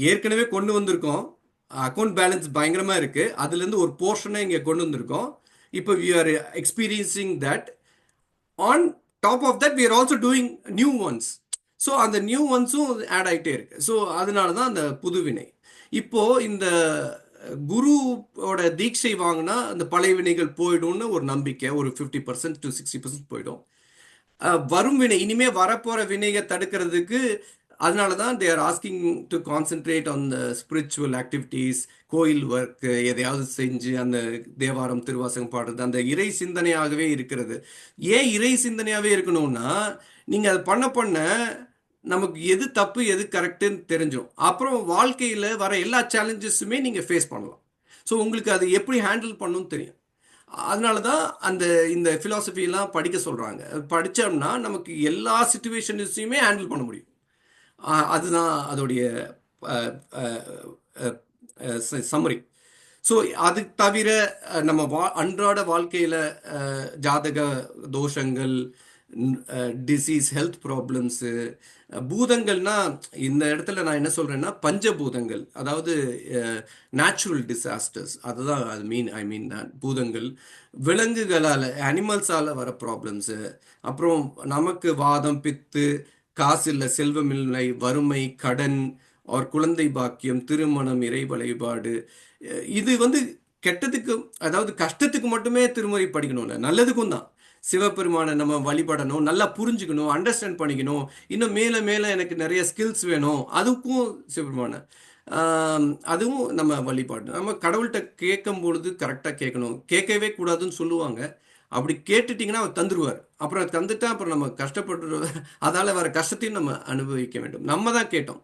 ஏற்கனவே கொண்டு வந்திருக்கோம், அக்கௌண்ட் பேலன்ஸ் பயங்கரமா இருக்கு, அதுல இருந்து ஒரு போர்ஷனை இங்க கொண்டு வந்திருக்கோம். இப்போ we are experiencing that. On top of that we are also doing new ones. So அந்த நியூ ஒன்ஸும் ஆட் ஆகிட்டே இருக்கு. ஸோ அதனால தான் அந்த புதுவினை. இப்போ இந்த குருவோட தீட்சை வாங்கினா அந்த பழைய வினைகள் போயிடும்னு ஒரு நம்பிக்கை, ஒரு 50% to 60% போயிடும். வரும் வினை, இனிமே வரப்போற வினையை தடுக்கிறதுக்கு, அதனால தான் they are asking to concentrate on the spiritual activities, கோயில் ஒர்க், எதையாவது செஞ்சு அந்த தேவாரம் திருவாசகம் பாடுறது, அந்த இறை சிந்தனையாகவே இருக்கிறது. ஏன் இறை சிந்தனையாகவே இருக்கணும்னா, நீங்கள் அதை பண்ண பண்ண நமக்கு எது தப்பு எது கரெக்டுன்னு தெரிஞ்சிடும். அப்புறம் வாழ்க்கையில் வர எல்லா சேலஞ்சஸுமே நீங்கள் ஃபேஸ் பண்ணலாம். ஸோ உங்களுக்கு அது எப்படி ஹேண்டில் பண்ணணும்னு தெரியும். அதனால தான் இந்த ஃபிலாசபிலாம் படிக்க சொல்கிறாங்க. படித்தோம்னா நமக்கு எல்லா சுச்சுவேஷன்ஸையுமே ஹேண்டில் பண்ண முடியும். அதுதான் அதோடைய சம்மரி. ஸோ அது தவிர நம்ம அன்றாட வாழ்க்கையில் ஜாதக தோஷங்கள், டிசீஸ், ஹெல்த் ப்ராப்ளம்ஸு, பூதங்கள்னா இந்த இடத்துல நான் என்ன சொல்கிறேன்னா பஞ்சபூதங்கள், அதாவது நேச்சுரல் டிசாஸ்டர்ஸ், அதுதான் அது ஐ மீன் பூதங்கள், விலங்குகளால், அனிமல்ஸால் வர ப்ராப்ளம்ஸு, அப்புறம் நமக்கு வாதம், பித்து, காசு இல்லை, செல்வமில்லை, வறுமை, கடன், ஒரு குழந்தை பாக்கியம், திருமணம், இறை வழிபாடு. இது வந்து கெட்டதுக்கு, அதாவது கஷ்டத்துக்கு மட்டுமே திருமுறை படிக்கணும்ல, நல்லதுக்கும் தான். சிவபெருமானை நம்ம வழிபடணும், நல்லா புரிஞ்சுக்கணும், அண்டர்ஸ்டாண்ட் பண்ணிக்கணும், இன்னும் மேலே மேலே எனக்கு நிறைய ஸ்கில்ஸ் வேணும், அதுக்கும் சிவபெருமானை அதுவும் நம்ம வழிபாடு. நம்ம கடவுள்கிட்ட கேட்கும் பொழுது கரெக்டாக கேட்கணும், கேட்கவே கூடாதுன்னு சொல்லுவாங்க. அப்படி கேட்டுட்டிங்கன்னா அவர் தந்துடுவார். அப்புறம் தந்துட்டா அப்புறம் நம்ம கஷ்டப்பட்டு அதால் வர கஷ்டத்தையும் நம்ம அனுபவிக்க வேண்டும். நம்ம தான் கேட்டோம்.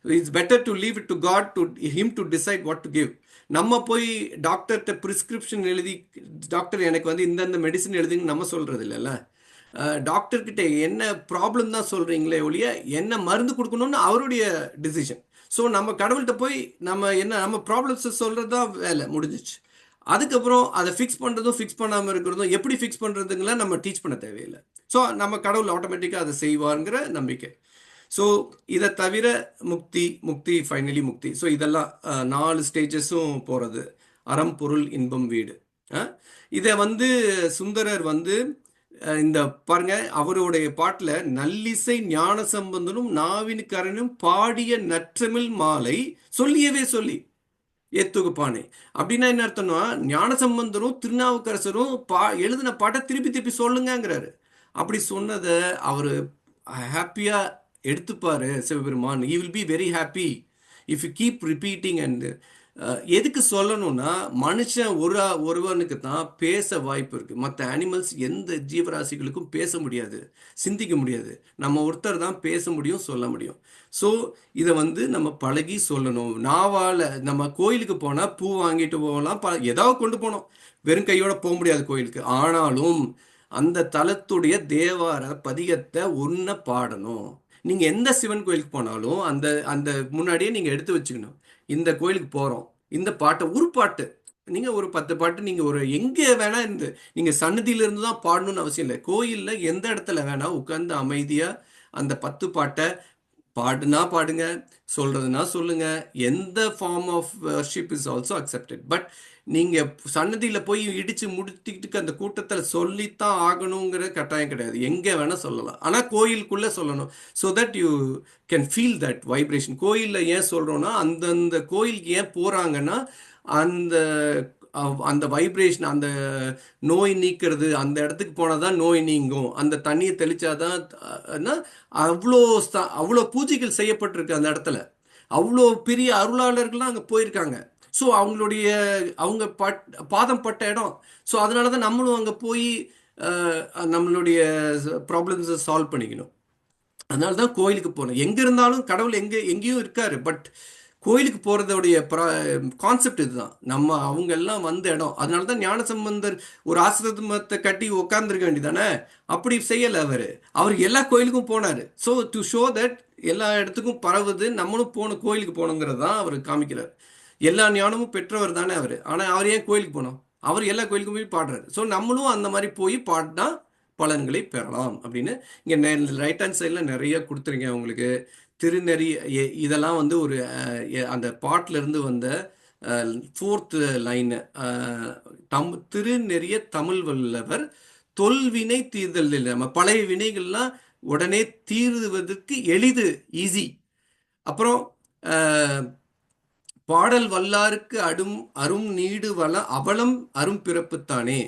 It's better to leave it to God, to him to decide what to give. நம்ம போய் டாக்டர்கிட்ட ப்ரிஸ்கிரிப்ஷன் எழுதி, டாக்டர் எனக்கு வந்து இந்தந்த மெடிசன் எழுதுன்னு நம்ம சொல்கிறது இல்லைல்ல. டாக்டர்கிட்ட என்ன ப்ராப்ளம் தான் சொல்கிறீங்களே ஒழிய என்ன மருந்து கொடுக்கணும்னு அவருடைய டிசிஷன். ஸோ நம்ம கடவுள்கிட்ட போய் நம்ம ப்ராப்ளம்ஸை சொல்கிறது தான் வேலை முடிஞ்சிச்சு. அதுக்கப்புறம் அதை ஃபிக்ஸ் பண்ணுறதும் ஃபிக்ஸ் பண்ணாமல் இருக்கிறதும், எப்படி ஃபிக்ஸ் பண்ணுறதுங்களாம் நம்ம டீச் பண்ண தேவையில்லை. ஸோ நம்ம கடவுள் ஆட்டோமேட்டிக்காக அதை செய்வாருங்கிற நம்பிக்கை. ஸோ இதை தவிர முக்தி ஃபைனலி முக்தி. ஸோ இதெல்லாம் 4 ஸ்டேஜஸும் போகிறது. அறம், பொருள், இன்பம், வீடு. இதை வந்து சுந்தரர் வந்து இந்த பாருங்க, அவருடைய பாட்டில் நல்லிசை ஞான சம்பந்தனும் நாவினுக்கரனும் பாடிய நற்றமிழ் மாலை சொல்லியவே சொல்லி ஏத்துகுப்பானே. அப்படின்னா என்ன அர்த்தம்னா, ஞானசம்பந்தரும் திருநாவுக்கரசரும் எழுதின பாட்டை திருப்பி திருப்பி சொல்லுங்கிறாரு. அப்படி சொன்னதை அவர் ஹாப்பியா எடுத்துப்பாரு Sivaperuman. he will be very happy if you keep repeating. and எதுக்கு சொல்லணும்னா, மனுஷன் ஒருவனுக்கு தான் பேச வாய்ப்பு இருக்கு. மற்ற அனிமல்ஸ் எந்த ஜீவராசிகளுக்கும் பேச முடியாது, சிந்திக்க முடியாது. நம்ம ஒருத்தர் தான் பேச முடியும், சொல்ல முடியும். ஸோ இதை வந்து நம்ம பழகி சொல்லணும். நாவால் நம்ம கோயிலுக்கு போனால் பூ வாங்கிட்டு போகலாம், ஏதாவது கொண்டு போனோம், வெறும் கையோட போக முடியாது கோயிலுக்கு. ஆனாலும் அந்த தலத்துடைய தேவார பதிகத்தை ஒன்றை பாடணும். நீங்கள் எந்த சிவன் கோயிலுக்கு போனாலும் அந்த முன்னாடியே நீங்கள் எடுத்து வச்சுக்கணும். இந்த கோயிலுக்கு போகிறோம், இந்த பாட்டை, ஒரு பாட்டு நீங்கள் ஒரு 10 பாட்டு நீங்கள் ஒரு எங்கே வேணால் இருந்து நீங்கள் சன்னதியிலிருந்து தான் பாடணும்னு அவசியம் இல்லை. கோயிலில் எந்த இடத்துல வேணால் உட்காந்து அமைதியாக அந்த 10 பாட்டை பாடுனா பாடுங்க, சொல்கிறதுனா சொல்லுங்க. எந்த form of worship is also accepted. But நீங்கள் சன்னதியில் போய் இடித்து முடித்துக்கிட்டு அந்த கூட்டத்தில் சொல்லித்தான் ஆகணுங்கிற கட்டாயம் கிடையாது. எங்கே வேணால் சொல்லலாம், ஆனால் கோயிலுக்குள்ளே சொல்லணும். So that you can feel that vibration. கோயிலில் ஏன் சொல்கிறோன்னா, அந்தந்த கோயிலுக்கு ஏன் போகிறாங்கன்னா, அந்த வைப்ரேஷன், அந்த நோய் நீக்கிறது, அந்த இடத்துக்கு போனால் தான் நோய் நீங்கும், அந்த தண்ணியை தெளிச்சாதான், அவ்வளோ பூஜைகள் செய்யப்பட்டிருக்கு அந்த இடத்துல. அவ்வளோ பெரிய அருளாளர்கள்லாம் அங்கே போயிருக்காங்க. ஸோ அவங்க பாதம் பட்ட இடம். ஸோ அதனால தான் நம்மளும் அங்கே போய் நம்மளுடைய ப்ராப்ளம்ஸை சால்வ் பண்ணிக்கணும். அதனால தான் கோயிலுக்கு போகணும். எங்கே இருந்தாலும் கடவுள் எங்கேயும் இருக்காரு. பட் கோயிலுக்கு போகிறதோடைய கான்செப்ட் இதுதான். அவங்க எல்லாம் வந்த இடம். அதனால தான் ஞானசம்பந்தர் ஒரு ஆசிரமத்தை கட்டி உட்காந்துருக்க வேண்டியதானே. அப்படி செய்யலை அவர் எல்லா கோயிலுக்கும் போனார். ஸோ டு ஷோ தட் எல்லா இடத்துக்கும் பரவுது, நம்மளும் கோயிலுக்கு போகணுங்கிறது தான் அவர் காமிக்கிறார். எல்லா ஞானமும் பெற்றவர் தானே அவர். ஆனால் அவர் ஏன் கோயிலுக்கு போனோம்? அவர் எல்லா கோயிலுக்கும் போய் பாடுறாரு. ஸோ நம்மளும் அந்த மாதிரி போய் பாடினா பலன்களை பெறலாம் அப்படின்னு இங்கே ரைட் ஹேண்ட் சைடில் நிறைய கொடுத்துருக்கேன் உங்களுக்கு. திருநெறி இதெல்லாம் வந்து ஒரு அந்த பாட்டிலிருந்து வந்த 4th லைனு. திருநெறிய தமிழ் வல்லவர் தொல்வினை தீர்தல் இல்லை. நம்ம பழைய வினைகள்லாம் உடனே தீர்வதற்கு எளிது, ஈஸி. அப்புறம் பாடல் வல்லாருக்கு அரும் நீடு வள அவலம் அரும் பிறப்புத்தானே.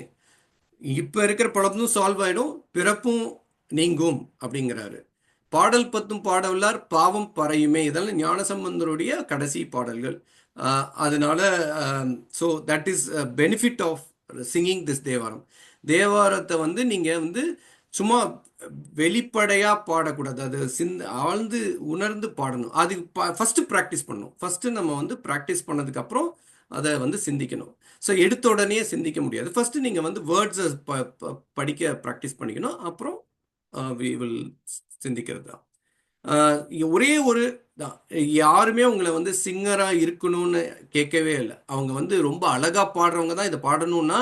இப்போ இருக்கிற பழப்பும் சால்வ் ஆகிடும், பிறப்பும் நீங்கும் அப்படிங்கிறாரு. பாடல் பத்தும் பாடவல்லார் பாவம் பறையுமே. இதெல்லாம் ஞானசம்பந்தருடைய கடைசி பாடல்கள். அதனால so that is benefit of singing this Thevaram. தேவாரத்தை வந்து நீங்கள் வந்து சும்மா வெளிப்படையாக பாடக்கூடாது. அது ஆழ்ந்து உணர்ந்து பாடணும். அது ஃபஸ்ட்டு ப்ராக்டிஸ் பண்ணணும். ஃபஸ்ட்டு நம்ம வந்து ப்ராக்டிஸ் பண்ணதுக்கப்புறம் அதை வந்து சிந்திக்கணும். ஸோ எடுத்த உடனே சிந்திக்க முடியாது. ஃபஸ்ட்டு நீங்கள் வந்து வேர்ட்ஸை படிக்க ப்ராக்டிஸ் பண்ணிக்கணும். அப்புறம் வி வில் சிந்திக்கிறது தான். ஒரே ஒரு தான். யாருமே உங்களை வந்து சிங்கராக இருக்கணும்னு கேட்கவே இல்லை. அவங்க வந்து ரொம்ப அழகாக பாடுறவங்க தான் இதை பாடணும்னா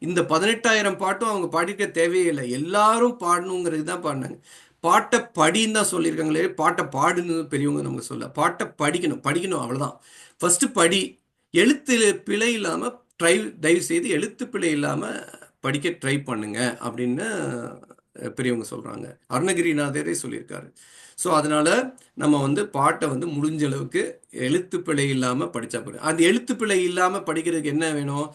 இந்த 18,000 பாட்டும் அவங்க பாடிக்க தேவையே இல்லை. எல்லாரும் பாடணுங்கிறது தான் பாடினாங்க. பாட்டை படின்னு தான் சொல்லியிருக்காங்களே, பாட்டை பாடுன்னு பெரியவங்க நமக்கு சொல்ல. பாட்டை படிக்கணும் அவ்வளோதான். ஃபஸ்ட்டு படி. எழுத்து பிழை இல்லாமல் தயவு செய்து எழுத்து பிழை இல்லாமல் படிக்க ட்ரை பண்ணுங்க அப்படின்னு பெரியவங்க சொல்கிறாங்க. அருணகிரிநாதரே சொல்லியிருக்காரு. ஸோ அதனால் நம்ம வந்து பாட்டை வந்து முடிஞ்ச அளவுக்கு எழுத்து பிழை இல்லாமல் படித்தா போதும். அந்த எழுத்து பிழை இல்லாமல் படிக்கிறதுக்கு என்ன வேணும்?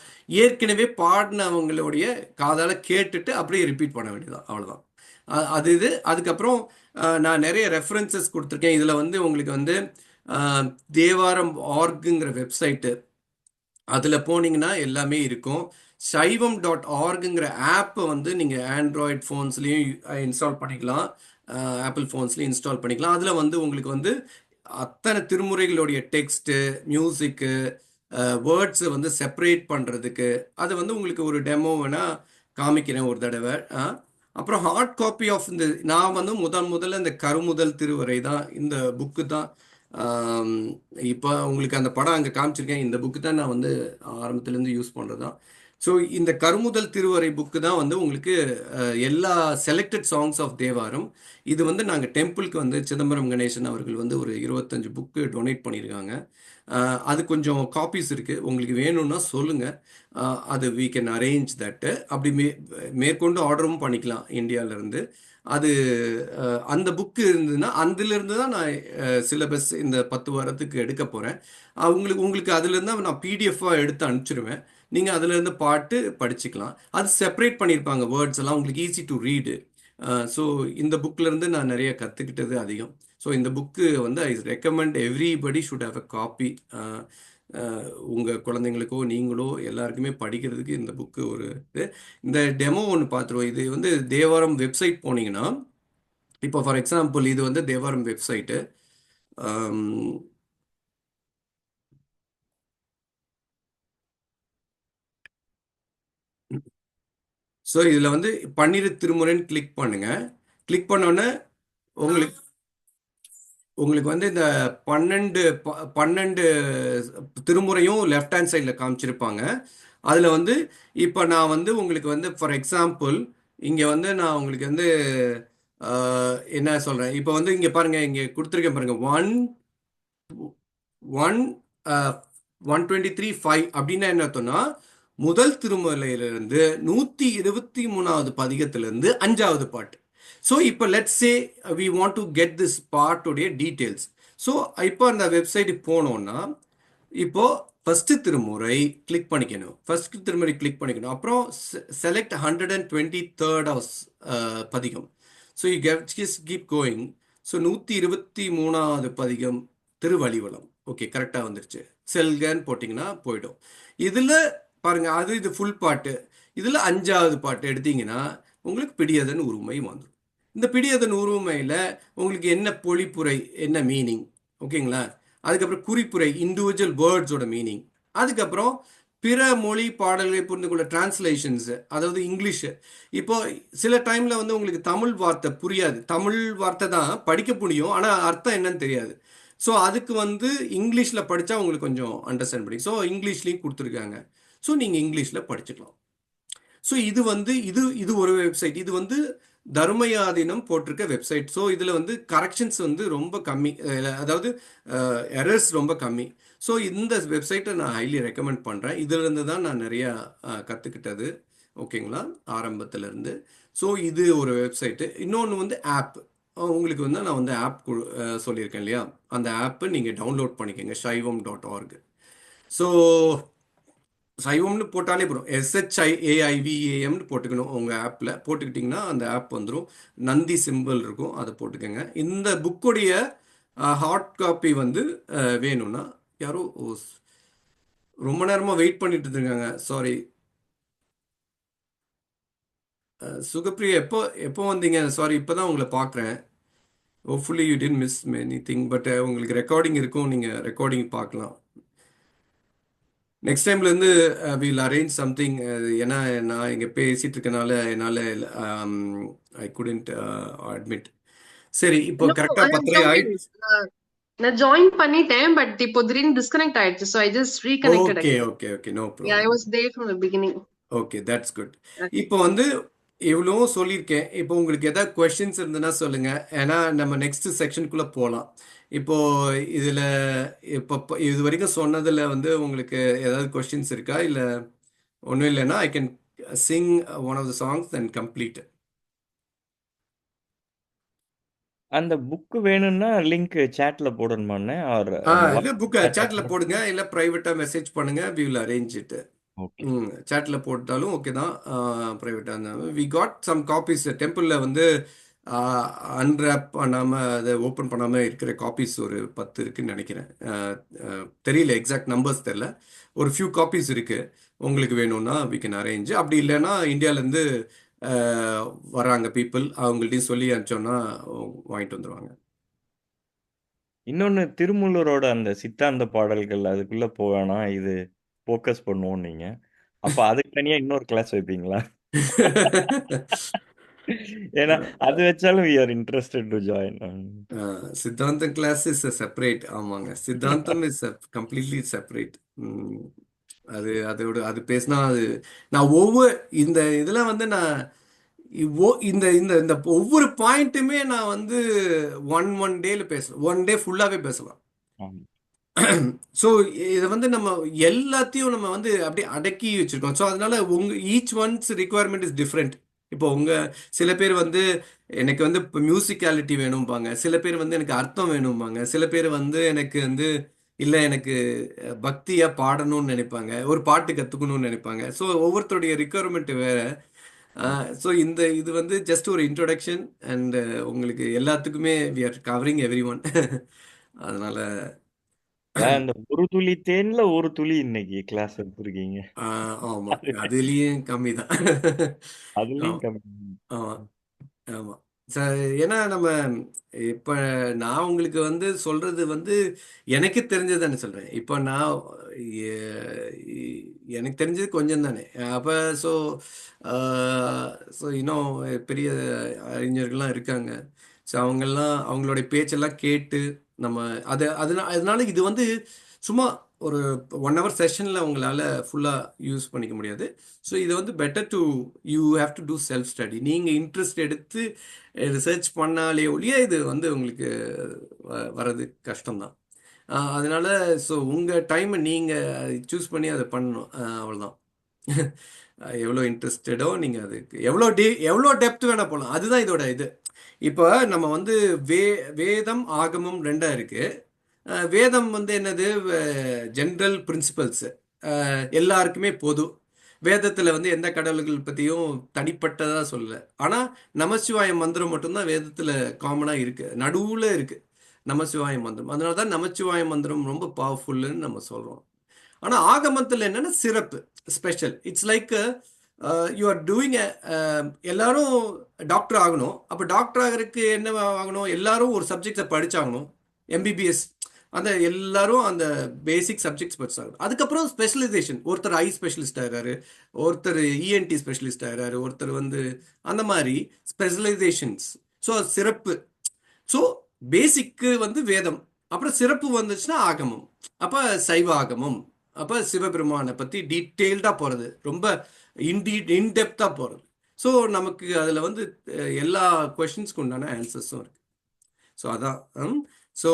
ஏற்கனவே பாடினவங்களுடைய காதால் கேட்டுட்டு அப்படியே ரிப்பீட் பண்ண வேண்டியதான், அவ்வளோதான். இது அதுக்கப்புறம் நான் நிறைய ரெஃபரன்சஸ் கொடுத்துருக்கேன். இதில் வந்து உங்களுக்கு வந்து தேவாரம் ஆர்க்குங்கிற வெப்சைட்டு, அதில் போனீங்கன்னா எல்லாமே இருக்கும். சைவம்.orgங்கிற ஆப்பை வந்து நீங்கள் ஆண்ட்ராய்ட் ஃபோன்ஸ்லேயும் இன்ஸ்டால் பண்ணிக்கலாம், ஆப்பிள் ஃபோன்ஸ்லேயும் இன்ஸ்டால் பண்ணிக்கலாம். அதில் வந்து உங்களுக்கு வந்து அத்தனை திருமுறைகளுடைய டெக்ஸ்ட்டு, மியூசிக்கு, வேர்ட்ஸை வந்து செப்பரேட் பண்ணுறதுக்கு அது வந்து உங்களுக்கு ஒரு டெமோ வேணால் காமிக்கிறேன் ஒரு தடவை. அப்புறம் ஹார்ட் காப்பி ஆஃப் நான் வந்து முதல்ல இந்த கருமுதல் திருவரை தான், இந்த புக்கு தான். இப்போ உங்களுக்கு அந்த படம் அங்கே காமிச்சிருக்கேன். இந்த புக்கு தான் நான் வந்து ஆரம்பத்துலேருந்து யூஸ் பண்ணுறது தான். ஸோ இந்த கருமுதல் திருவரை புக்கு தான் வந்து உங்களுக்கு எல்லா செலக்டட் சாங்ஸ் ஆஃப் தேவாரம். இது வந்து நாங்கள் டெம்பிளுக்கு வந்து சிதம்பரம் கணேசன் அவர்கள் வந்து ஒரு 25 புக்கு டொனேட் பண்ணியிருக்காங்க. அது கொஞ்சம் காப்பீஸ் இருக்குது. உங்களுக்கு வேணும்னா சொல்லுங்கள், அது we can arrange தட்டு. அப்படி மேற்கொண்டு ஆர்டரும் பண்ணிக்கலாம் இந்தியாவிலேருந்து. அது அந்த புக்கு இருந்ததுன்னா அதிலிருந்து தான் நான் சிலபஸ் இந்த 10 வாரத்துக்கு எடுக்க போகிறேன். உங்களுக்கு அதுலேருந்து தான் நான் பிடிஎஃபாக எடுத்து அனுப்பிச்சிடுவேன். நீங்கள் அதுலேருந்து பாட்டு படிச்சுக்கலாம். அது செப்பரேட் பண்ணியிருப்பாங்க வேர்ட்ஸ் எல்லாம், உங்களுக்கு ஈஸி டு ரீடு. ஸோ இந்த புக்கிலேருந்து நான் நிறைய கற்றுக்கிட்டது அதிகம். ஸோ இந்த புக்கு வந்து I recommend everybody should have a copy. உங்கள் குழந்தைங்களுக்கோ நீங்களோ எல்லாருக்குமே படிக்கிறதுக்கு இந்த புக்கு ஒரு இது. இந்த டெமோ ஒன்று பார்த்துருவோம். இது வந்து தேவாரம் வெப்சைட் போனீங்கன்னா, இப்போ ஃபார் எக்ஸாம்பிள் இது வந்து தேவாரம் வெப்சைட்டு. ஸோ இதில் வந்து பன்னிரு திருமுறைன்னு கிளிக் பண்ணுங்கள். கிளிக் பண்ணோன்னே உங்களுக்கு வந்து இந்த 12 திருமுறையும் லெஃப்ட் ஹேண்ட் சைடில் காமிச்சிருப்பாங்க. அதில் வந்து இப்போ நான் வந்து உங்களுக்கு வந்து ஃபார் எக்ஸாம்பிள் இங்கே வந்து நான் உங்களுக்கு வந்து என்ன சொல்கிறேன், இப்போ வந்து இங்கே பாருங்கள், இங்கே கொடுத்துருக்கேன் பாருங்கள், 123:5 அப்படின்னா என்ன அர்த்தம்னா முதல் திருமுறையிலிருந்து 123வது பதிகத்திலிருந்து 5வது பாட்டு. ஸோ இப்போ let's say we want to get this பார்ட்டுடைய டீட்டெயில்ஸ். ஸோ இப்போ அந்த வெப்சைட்டுக்கு போனோன்னா இப்போது ஃபஸ்ட்டு திருமுறை கிளிக் பண்ணிக்கணும். ஃபஸ்ட்டு திருமுறை கிளிக் பண்ணிக்கணும். அப்புறம் செலக்ட் 123rd பதிகம். So you just keep going. So 123வது பதிகம் திருவழிவலம். ஓகே, கரெக்டாக வந்துருச்சு. செல்கன்னு போட்டிங்கன்னா போயிடும். இதில் பாருங்கள், இது ஃபுல் பாட்டு. இதில் 5வது பாட்டு எடுத்தீங்கன்னா உங்களுக்கு பிடியதன் உரிமை வந்துடும். இந்த பிடியதன் உரிமையில் உங்களுக்கு என்ன பொழிப்புரை, என்ன மீனிங், ஓகேங்களா? அதுக்கப்புறம் குறிப்புரை, இண்டிவிஜுவல் வேர்ட்ஸோட மீனிங். அதுக்கப்புறம் பிற மொழி பாடல்களை புரிந்து கொள்ள டிரான்ஸ்லேஷன்ஸ், அதாவது இங்கிலீஷ். இப்போ சில டைமில் வந்து உங்களுக்கு தமிழ் வார்த்தை புரியாது, தமிழ் வார்த்தை தான் படிக்க முடியும், ஆனால் அர்த்தம் என்னன்னு தெரியாது. ஸோ அதுக்கு வந்து இங்கிலீஷில் படித்தா உங்களுக்கு கொஞ்சம் அண்டர்ஸ்டாண்ட் பண்ணி, ஸோ இங்கிலீஷ்லேயும் கொடுத்துருக்காங்க. ஸோ நீங்கள் இங்கிலீஷில் படிச்சுக்கலாம். ஸோ இது வந்து இது இது ஒரு வெப்சைட். இது வந்து தர்மயாதீனம் போட்டிருக்க வெப்சைட். ஸோ இதில் வந்து கரெக்ஷன்ஸ் வந்து ரொம்ப கம்மி, அதாவது எரர்ஸ் ரொம்ப கம்மி. ஸோ இந்த வெப்சைட்டை நான் ஹைலி ரெக்கமெண்ட் பண்ணுறேன். இதிலிருந்து தான் நான் நிறையா கற்றுக்கிட்டது, ஓகேங்களா, ஆரம்பத்திலேருந்து. ஸோ இது ஒரு வெப்சைட்டு. இன்னொன்று வந்து ஆப். உங்களுக்கு வந்து நான் வந்து ஆப் சொல்லியிருக்கேன் இல்லையா, அந்த ஆப்பை நீங்கள் டவுன்லோட் பண்ணிக்கோங்க, shaivam.org. ஸோ சைவம்னு போட்டாலே போதும், SHIAIVAMனு போட்டுக்கணும். உங்கள் ஆப்பில் போட்டுக்கிட்டிங்கன்னா அந்த ஆப் வந்துடும். நந்தி சிம்பிள் இருக்கும், அதை போட்டுக்கோங்க. இந்த புக்குடைய ஹார்ட் காப்பி வந்து வேணும்னா, யாரோ ரொம்ப நேரமாக வெயிட் பண்ணிட்டு இருக்காங்க, சாரி. சுகப்பிரியா, எப்போ எப்போ வந்தீங்க? சாரி, இப்போ தான் உங்களை பார்க்குறேன். Hopefully you did miss many thing. But உங்களுக்கு ரெக்கார்டிங் இருக்கும், நீங்கள் ரெக்கார்டிங் பார்க்கலாம். நெக்ஸ்ட் டைம்லேருந்து வில் அரேஞ்ச் சம்திங். ஏன்னா நான் இங்கே பேசிகிட்டு இருக்கனால என்னால் ஐ குடன்ட் அட்மிட். சரி, இப்போ No, கரெக்டாக I have 10:30 joined. ஆயிடுச்சு. நான் ஜாயின் பண்ணிட்டேன், பட் இப்போ திடீர்னு டிஸ்கனெக்ட் ஆயிடுச்சு. So I just reconnected okay again. Okay okay, no Yeah, I problem. was there from the beginning. Okay, that's good. Okay. இப்போ வந்து இவ்வளோ சொல்லியிருக்கேன். இப்போ உங்களுக்கு எதாவது கொஸ்டின்ஸ் இருந்ததுன்னா சொல்லுங்கள், ஏன்னா நம்ம நெக்ஸ்ட் செக்ஷனுக்குள்ளே போகலாம். இப்போ இதில் இப்போ இது வரைக்கும் சொன்னதில் வந்து உங்களுக்கு ஏதாவது கொஸ்டின்ஸ் இருக்கா? இல்லை ஒன்றும் இல்லைன்னா I can sing one of the songs and complete. அந்த புக் வேணும்னா லிங்க் சேட்ல போடணுமாண்ணே? ஆர் இல்லை, புக்கை சேட்டில் போடுங்க, இல்லை ப்ரைவேட்டாக மெசேஜ் பண்ணுங்கள், we will arrange it. Okay. சேட்டில் போட்டாலும் ஓகே தான், ப்ரைவேட்டாக இருந்தாலும். We got some copies. டெம்பிளில் வந்து அன்ராப் பண்ணாமல், அதை ஓப்பன் பண்ணாமல் இருக்கிற காப்பீஸ் ஒரு 10 இருக்குன்னு நினைக்கிறேன். தெரியல, எக்ஸாக்ட் நம்பர்ஸ் தெரில. ஒரு ஃபியூ காப்பீஸ் இருக்குது. உங்களுக்கு வேணும்னா வி கேன் அரேஞ்ச். அப்படி இல்லைன்னா இந்தியாவிலேருந்து வராங்க பீப்புள், அவங்கள்ட்டையும் சொல்லி அனுப்பிச்சோன்னா வாங்கிட்டு வந்துடுவாங்க. இன்னொன்னு, திருமூலரோட அந்த சித்தாந்த பாடல்கள் அதுக்குள்ள போவேனா, இது ஃபோக்கஸ் பண்ணுவோம் நீங்க. அப்ப அதுக்கு தனியா இன்னொரு கிளாஸ் வைப்பீங்களா? ஏன்னா அது வச்சாலும் we are interested to join. சித்தாந்தம் கிளாஸ் இஸ் செப்பரேட். ஆமாங்க, சித்தாந்தம் இஸ் கம்ப்ளீட்லி செப்பரேட். அது பேசினா அது நான் ஒவ்வொரு இந்த இதில் வந்து நான் இந்த இந்த இந்த ஒவ்வொரு பாயிண்ட்டுமே நான் வந்து ஒன் டேல பேசலாம், ஒன் டே ஃபுல்லாகவே பேசலாம். ஆமா. ஸோ இதை வந்து நம்ம எல்லாத்தையும் நம்ம வந்து அப்படியே அடக்கி வச்சுருக்கோம். ஸோ அதனால each once requirement is different. இப்போ சில பேர் வந்து எனக்கு வந்து இப்போ மியூசிக்காலிட்டி வேணும்பாங்க, சில பேர் வந்து எனக்கு அர்த்தம் வேணும்பாங்க, சில பேர் வந்து எனக்கு வந்து இல்லை எனக்கு பக்தியாக பாடணும்னு நினைப்பாங்க, ஒரு பாட்டு கற்றுக்கணும்னு நினைப்பாங்க. ஸோ ஒவ்வொருத்தருடைய ரிக்குவயர்மெண்ட் வேறு. ஸோ இது வந்து ஜஸ்ட் ஒரு இன்ட்ரொடக்ஷன் அண்ட் உங்களுக்கு எல்லாத்துக்குமே we are covering every one. அதனால இந்த ஒரு துளி தேன்ல ஒரு துளி இன்னைக்கு கிளாஸ் எடுத்திருக்கீங்க. ஆமாம், அதுலேயும் கம்மி தான். அதுலயும் ஆமாம் கம்மி. ஆமாம் ஆமாம் சார். ஏன்னா நம்ம இப்போ நான் உங்களுக்கு வந்து சொல்கிறது வந்து எனக்கு தெரிஞ்சதானே சொல்கிறேன். இப்போ நான் எனக்கு தெரிஞ்சது கொஞ்சம் தானே. அப்போ ஸோ ஸோ இன்னும் பெரிய அறிஞர்கள்லாம் இருக்காங்க. ஸோ அவங்கெல்லாம் அவங்களுடைய பேச்செல்லாம் கேட்டு நம்ம அதனால இது வந்து சும்மா ஒரு 1 hour செஷனில் உங்களால் ஃபுல்லாக யூஸ் பண்ணிக்க முடியாது. ஸோ இது வந்து better to you have to do self study. நீங்கள் இன்ட்ரெஸ்ட் எடுத்து ரிசர்ச் பண்ணாலே ஒழிய இது வந்து உங்களுக்கு வர்றது கஷ்டம்தான். அதனால ஸோ உங்கள் டைமை நீங்கள் சூஸ் பண்ணி அதை பண்ணணும், அவ்வளோதான். எவ்வளோ இன்ட்ரெஸ்டடோ நீங்கள் அதுக்கு எவ்வளோ டெப்த் வேணால் போகலாம், அதுதான் இதோட இது. இப்போ நம்ம வந்து வேதம் ஆகமம் ரெண்டாக இருக்குது. வேதம் வந்து என்னது, ஜென்ரல் பிரின்சிபல்ஸு, எல்லாருக்குமே பொது. வேதத்தில் வந்து எந்த கடவுள்கள் பற்றியும் தனிப்பட்டதாக சொல்லலை. ஆனால் நமசிவாய மந்திரம் மட்டும்தான் வேதத்தில் காமனாக இருக்குது, நடுவில் இருக்குது நமசிவாய மந்திரம். அதனால தான் நமசிவாய மந்திரம் ரொம்ப பவர்ஃபுல்லுன்னு நம்ம சொல்கிறோம். ஆனால் ஆகமத்தில் என்னென்னா சிறப்பு, special. It's like you are doing எல்லாரும் டாக்டர் ஆகணும். அப்போ டாக்டர் ஆகிறதுக்கு என்ன ஆகணும்? எல்லாரும் ஒரு சப்ஜெக்டை படிச்சாகணும். எம்பிபிஎஸ் அந்த எல்லாரும் அந்த பேசிக் சப்ஜெக்ட்ஸ் படிச்சாகணும். அதுக்கப்புறம் ஸ்பெஷலைசேஷன். ஒருத்தர் ஐ ஸ்பெஷலிஸ்ட் ஆகிறாரு, ஒருத்தர் இஎன்டி ஸ்பெஷலிஸ்ட் ஆகிறாரு, ஒருத்தர் வந்து அந்த மாதிரி ஸ்பெஷலைசேஷன்ஸ். ஸோ சிறப்பு. ஸோ பேசிக்கு வந்து வேதம், அப்புறம் சிறப்பு வந்துச்சுன்னா ஆகமம், அப்போ சைவ ஆகமம், அப்போ சிவபெருமானை பற்றி டீட்டெயில்டாக போகிறது, ரொம்ப இன்டெப்த்தாக போகிறது. ஸோ நமக்கு அதில் வந்து எல்லா கொஷின்ஸ்க்கு உண்டான ஆன்சர்ஸும் இருக்குது. ஸோ அதான். ஸோ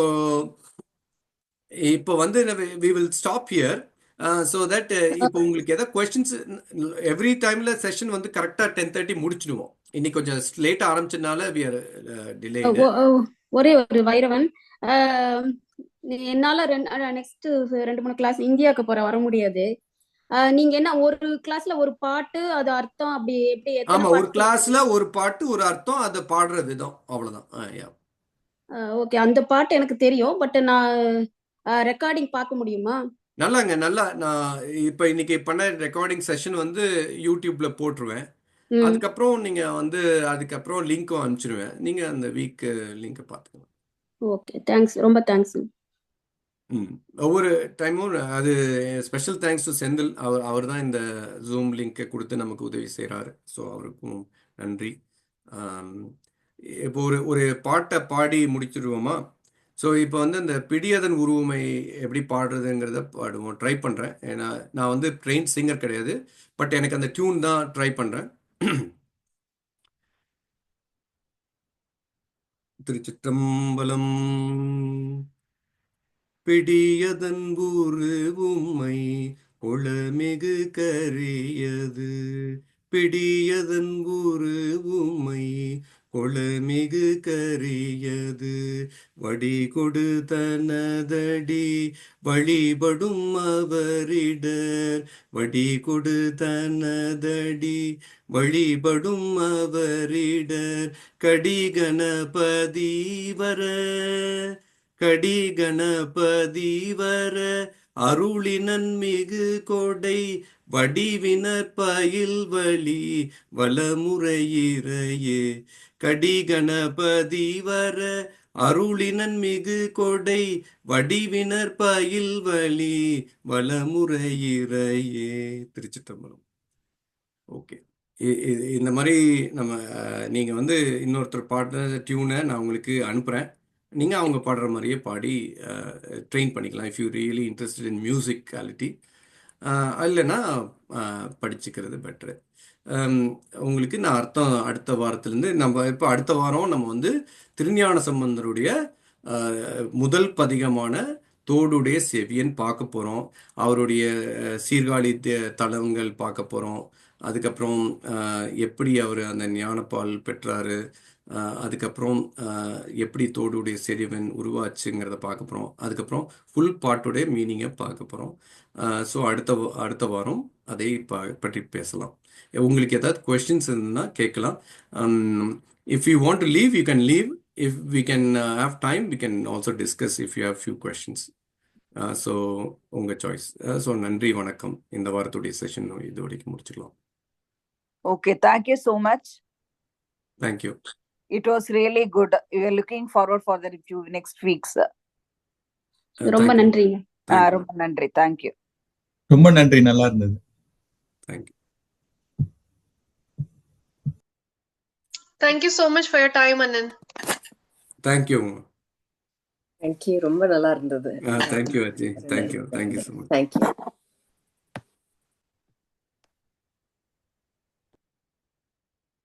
இப்போ வந்து we will stop here so that இப்போ உங்களுக்கு எதாவது கொஸ்டின்ஸ் எவ்ரி டைமில் செஷன் வந்து கரெக்டாக 10:30 முடிச்சிடுவோம். இன்னைக்கு கொஞ்சம் லேட்டாக ஆரம்பிச்சதுனால வி ஆர் டிலேடு. ஒரே ஒரு வைரவன், என்னால நெக்ஸ்ட் 2-3 கிளாஸ் இந்தியாவுக்கு வர முடியாது. நீங்க என்ன ஒரு கிளாஸ்ல ஒரு பாட்டு அது அர்த்தம் அப்படி எப்படி ஆமா, ஒரு கிளாஸ்ல ஒரு பாட்டு ஒரு அர்த்தம், அதை பாடுற விதம், அவ்வளவுதான். ஓகே, அந்த பாட்டு எனக்கு தெரியும், பட் நான் ரெக்கார்டிங் பார்க்க முடியுமா? நல்லா நான் இப்போ இன்னைக்கு பண்ண ரெக்கார்டிங் செஷன் வந்து யூடியூப்ல போட்டுருவேன். அதுக்கப்புறம் நீங்க வந்து அதுக்கப்புறம் லிங்க்கும் அனுப்பிச்சிருவேன். நீங்க அந்த வீக் லிங்கை பார்த்துக்கலாம். ஓகே, தேங்க்ஸ், ரொம்ப தேங்க்ஸ். ஒவ்வொரு டைமும் அது ஸ்பெஷல் தேங்க்ஸ் டு செந்தில். அவர் தான் இந்த ஜூம் லிங்கை கொடுத்து நமக்கு உதவி செய்கிறாரு. ஸோ அவருக்கும் நன்றி. இப்போ ஒரு பாட்டை பாடி முடிச்சிடுவோமா? ஸோ இப்போ வந்து அந்த பிடியதன் உருவமை எப்படி பாடுறதுங்கிறத பாடுவோம், ட்ரை பண்ணுறேன். ஏன்னா நான் வந்து ட்ரெயின் சிங்கர் கிடையாது, பட் எனக்கு அந்த டியூன் தான் ட்ரை பண்ணுறேன். திருச்சிற்றம்பலம். பிடியதன் உருவுமை உளமிகு கரியது, பிடியதன் உருவுமை கொளமிகு கரியது, வடி கொடு தனதடி வழிபடும் அவரிடர், வடி கொடு தனதடி வழிபடும் அவரிடர், கடிகணபதி வர கடிகணபதி வர அருளினன் மிகு கொடை வடிவினர் பயில் வழி வளமுறையிறையே, கடிகணபதி வர அருளினன் மிகு கொடை வடிவினர் பயில் வழி வளமுறையிறையே. திருச்சிற்றம்பலம். ஓகே, இந்த மாதிரி நம்ம நீங்கள் வந்து இன்னொருத்தர் பாடுற டியூனை நான் உங்களுக்கு அனுப்புகிறேன். நீங்கள் அவங்க பாடுற மாதிரியே பாடி ட்ரெயின் பண்ணிக்கலாம். If you really interested in musicality. இல்லைன்னா படிச்சுக்கிறது பெட்ரு. உங்களுக்கு நான் அர்த்தம் அடுத்த வாரத்துலேருந்து நம்ம இப்போ அடுத்த வாரம் நம்ம வந்து திருஞான சம்பந்தருடைய முதல் பதிகமான தோடுடைய செவியன் பார்க்க போகிறோம். அவருடைய சீர்காழி தலங்கள் பார்க்க போகிறோம். அதுக்கப்புறம் எப்படி அவர் அந்த ஞானப்பால் பெற்றாரு, அதுக்கப்புறம் எப்படி தோடுடைய செறிவன் உருவாச்சுங்கிறத பார்க்க போகிறோம். அதுக்கப்புறம் ஃபுல் பாட்டுடைய மீனிங்கை பார்க்க போகிறோம். ஸோ அடுத்த வாரம் அதை பற்றி பேசலாம். உங்களுக்கு ஏதாவது கொஸ்டின்ஸ் இருந்ததுன்னா கேட்கலாம். If you want to leave you can leave. If we can have time we can also discuss if you have few questions. So உங்கள் சாய்ஸ். ஸோ நன்றி, வணக்கம். இந்த வாரத்துடைய செஷன் இது வரைக்கும் முடிச்சுக்கலாம். Okay, thank you so much. Thank you. It was really good. We are looking forward for the review next weeks. ரொம்ப நன்றிங்க. ரொம்ப நன்றி. Thank you. ரொம்ப நன்றி, நல்லா இருந்தது. Thank you. Thank you so much for your time, Anand. Thank you. Thank you. ரொம்ப நல்லா இருந்தது. Thank you, Aji. Thank you so much. Thank you.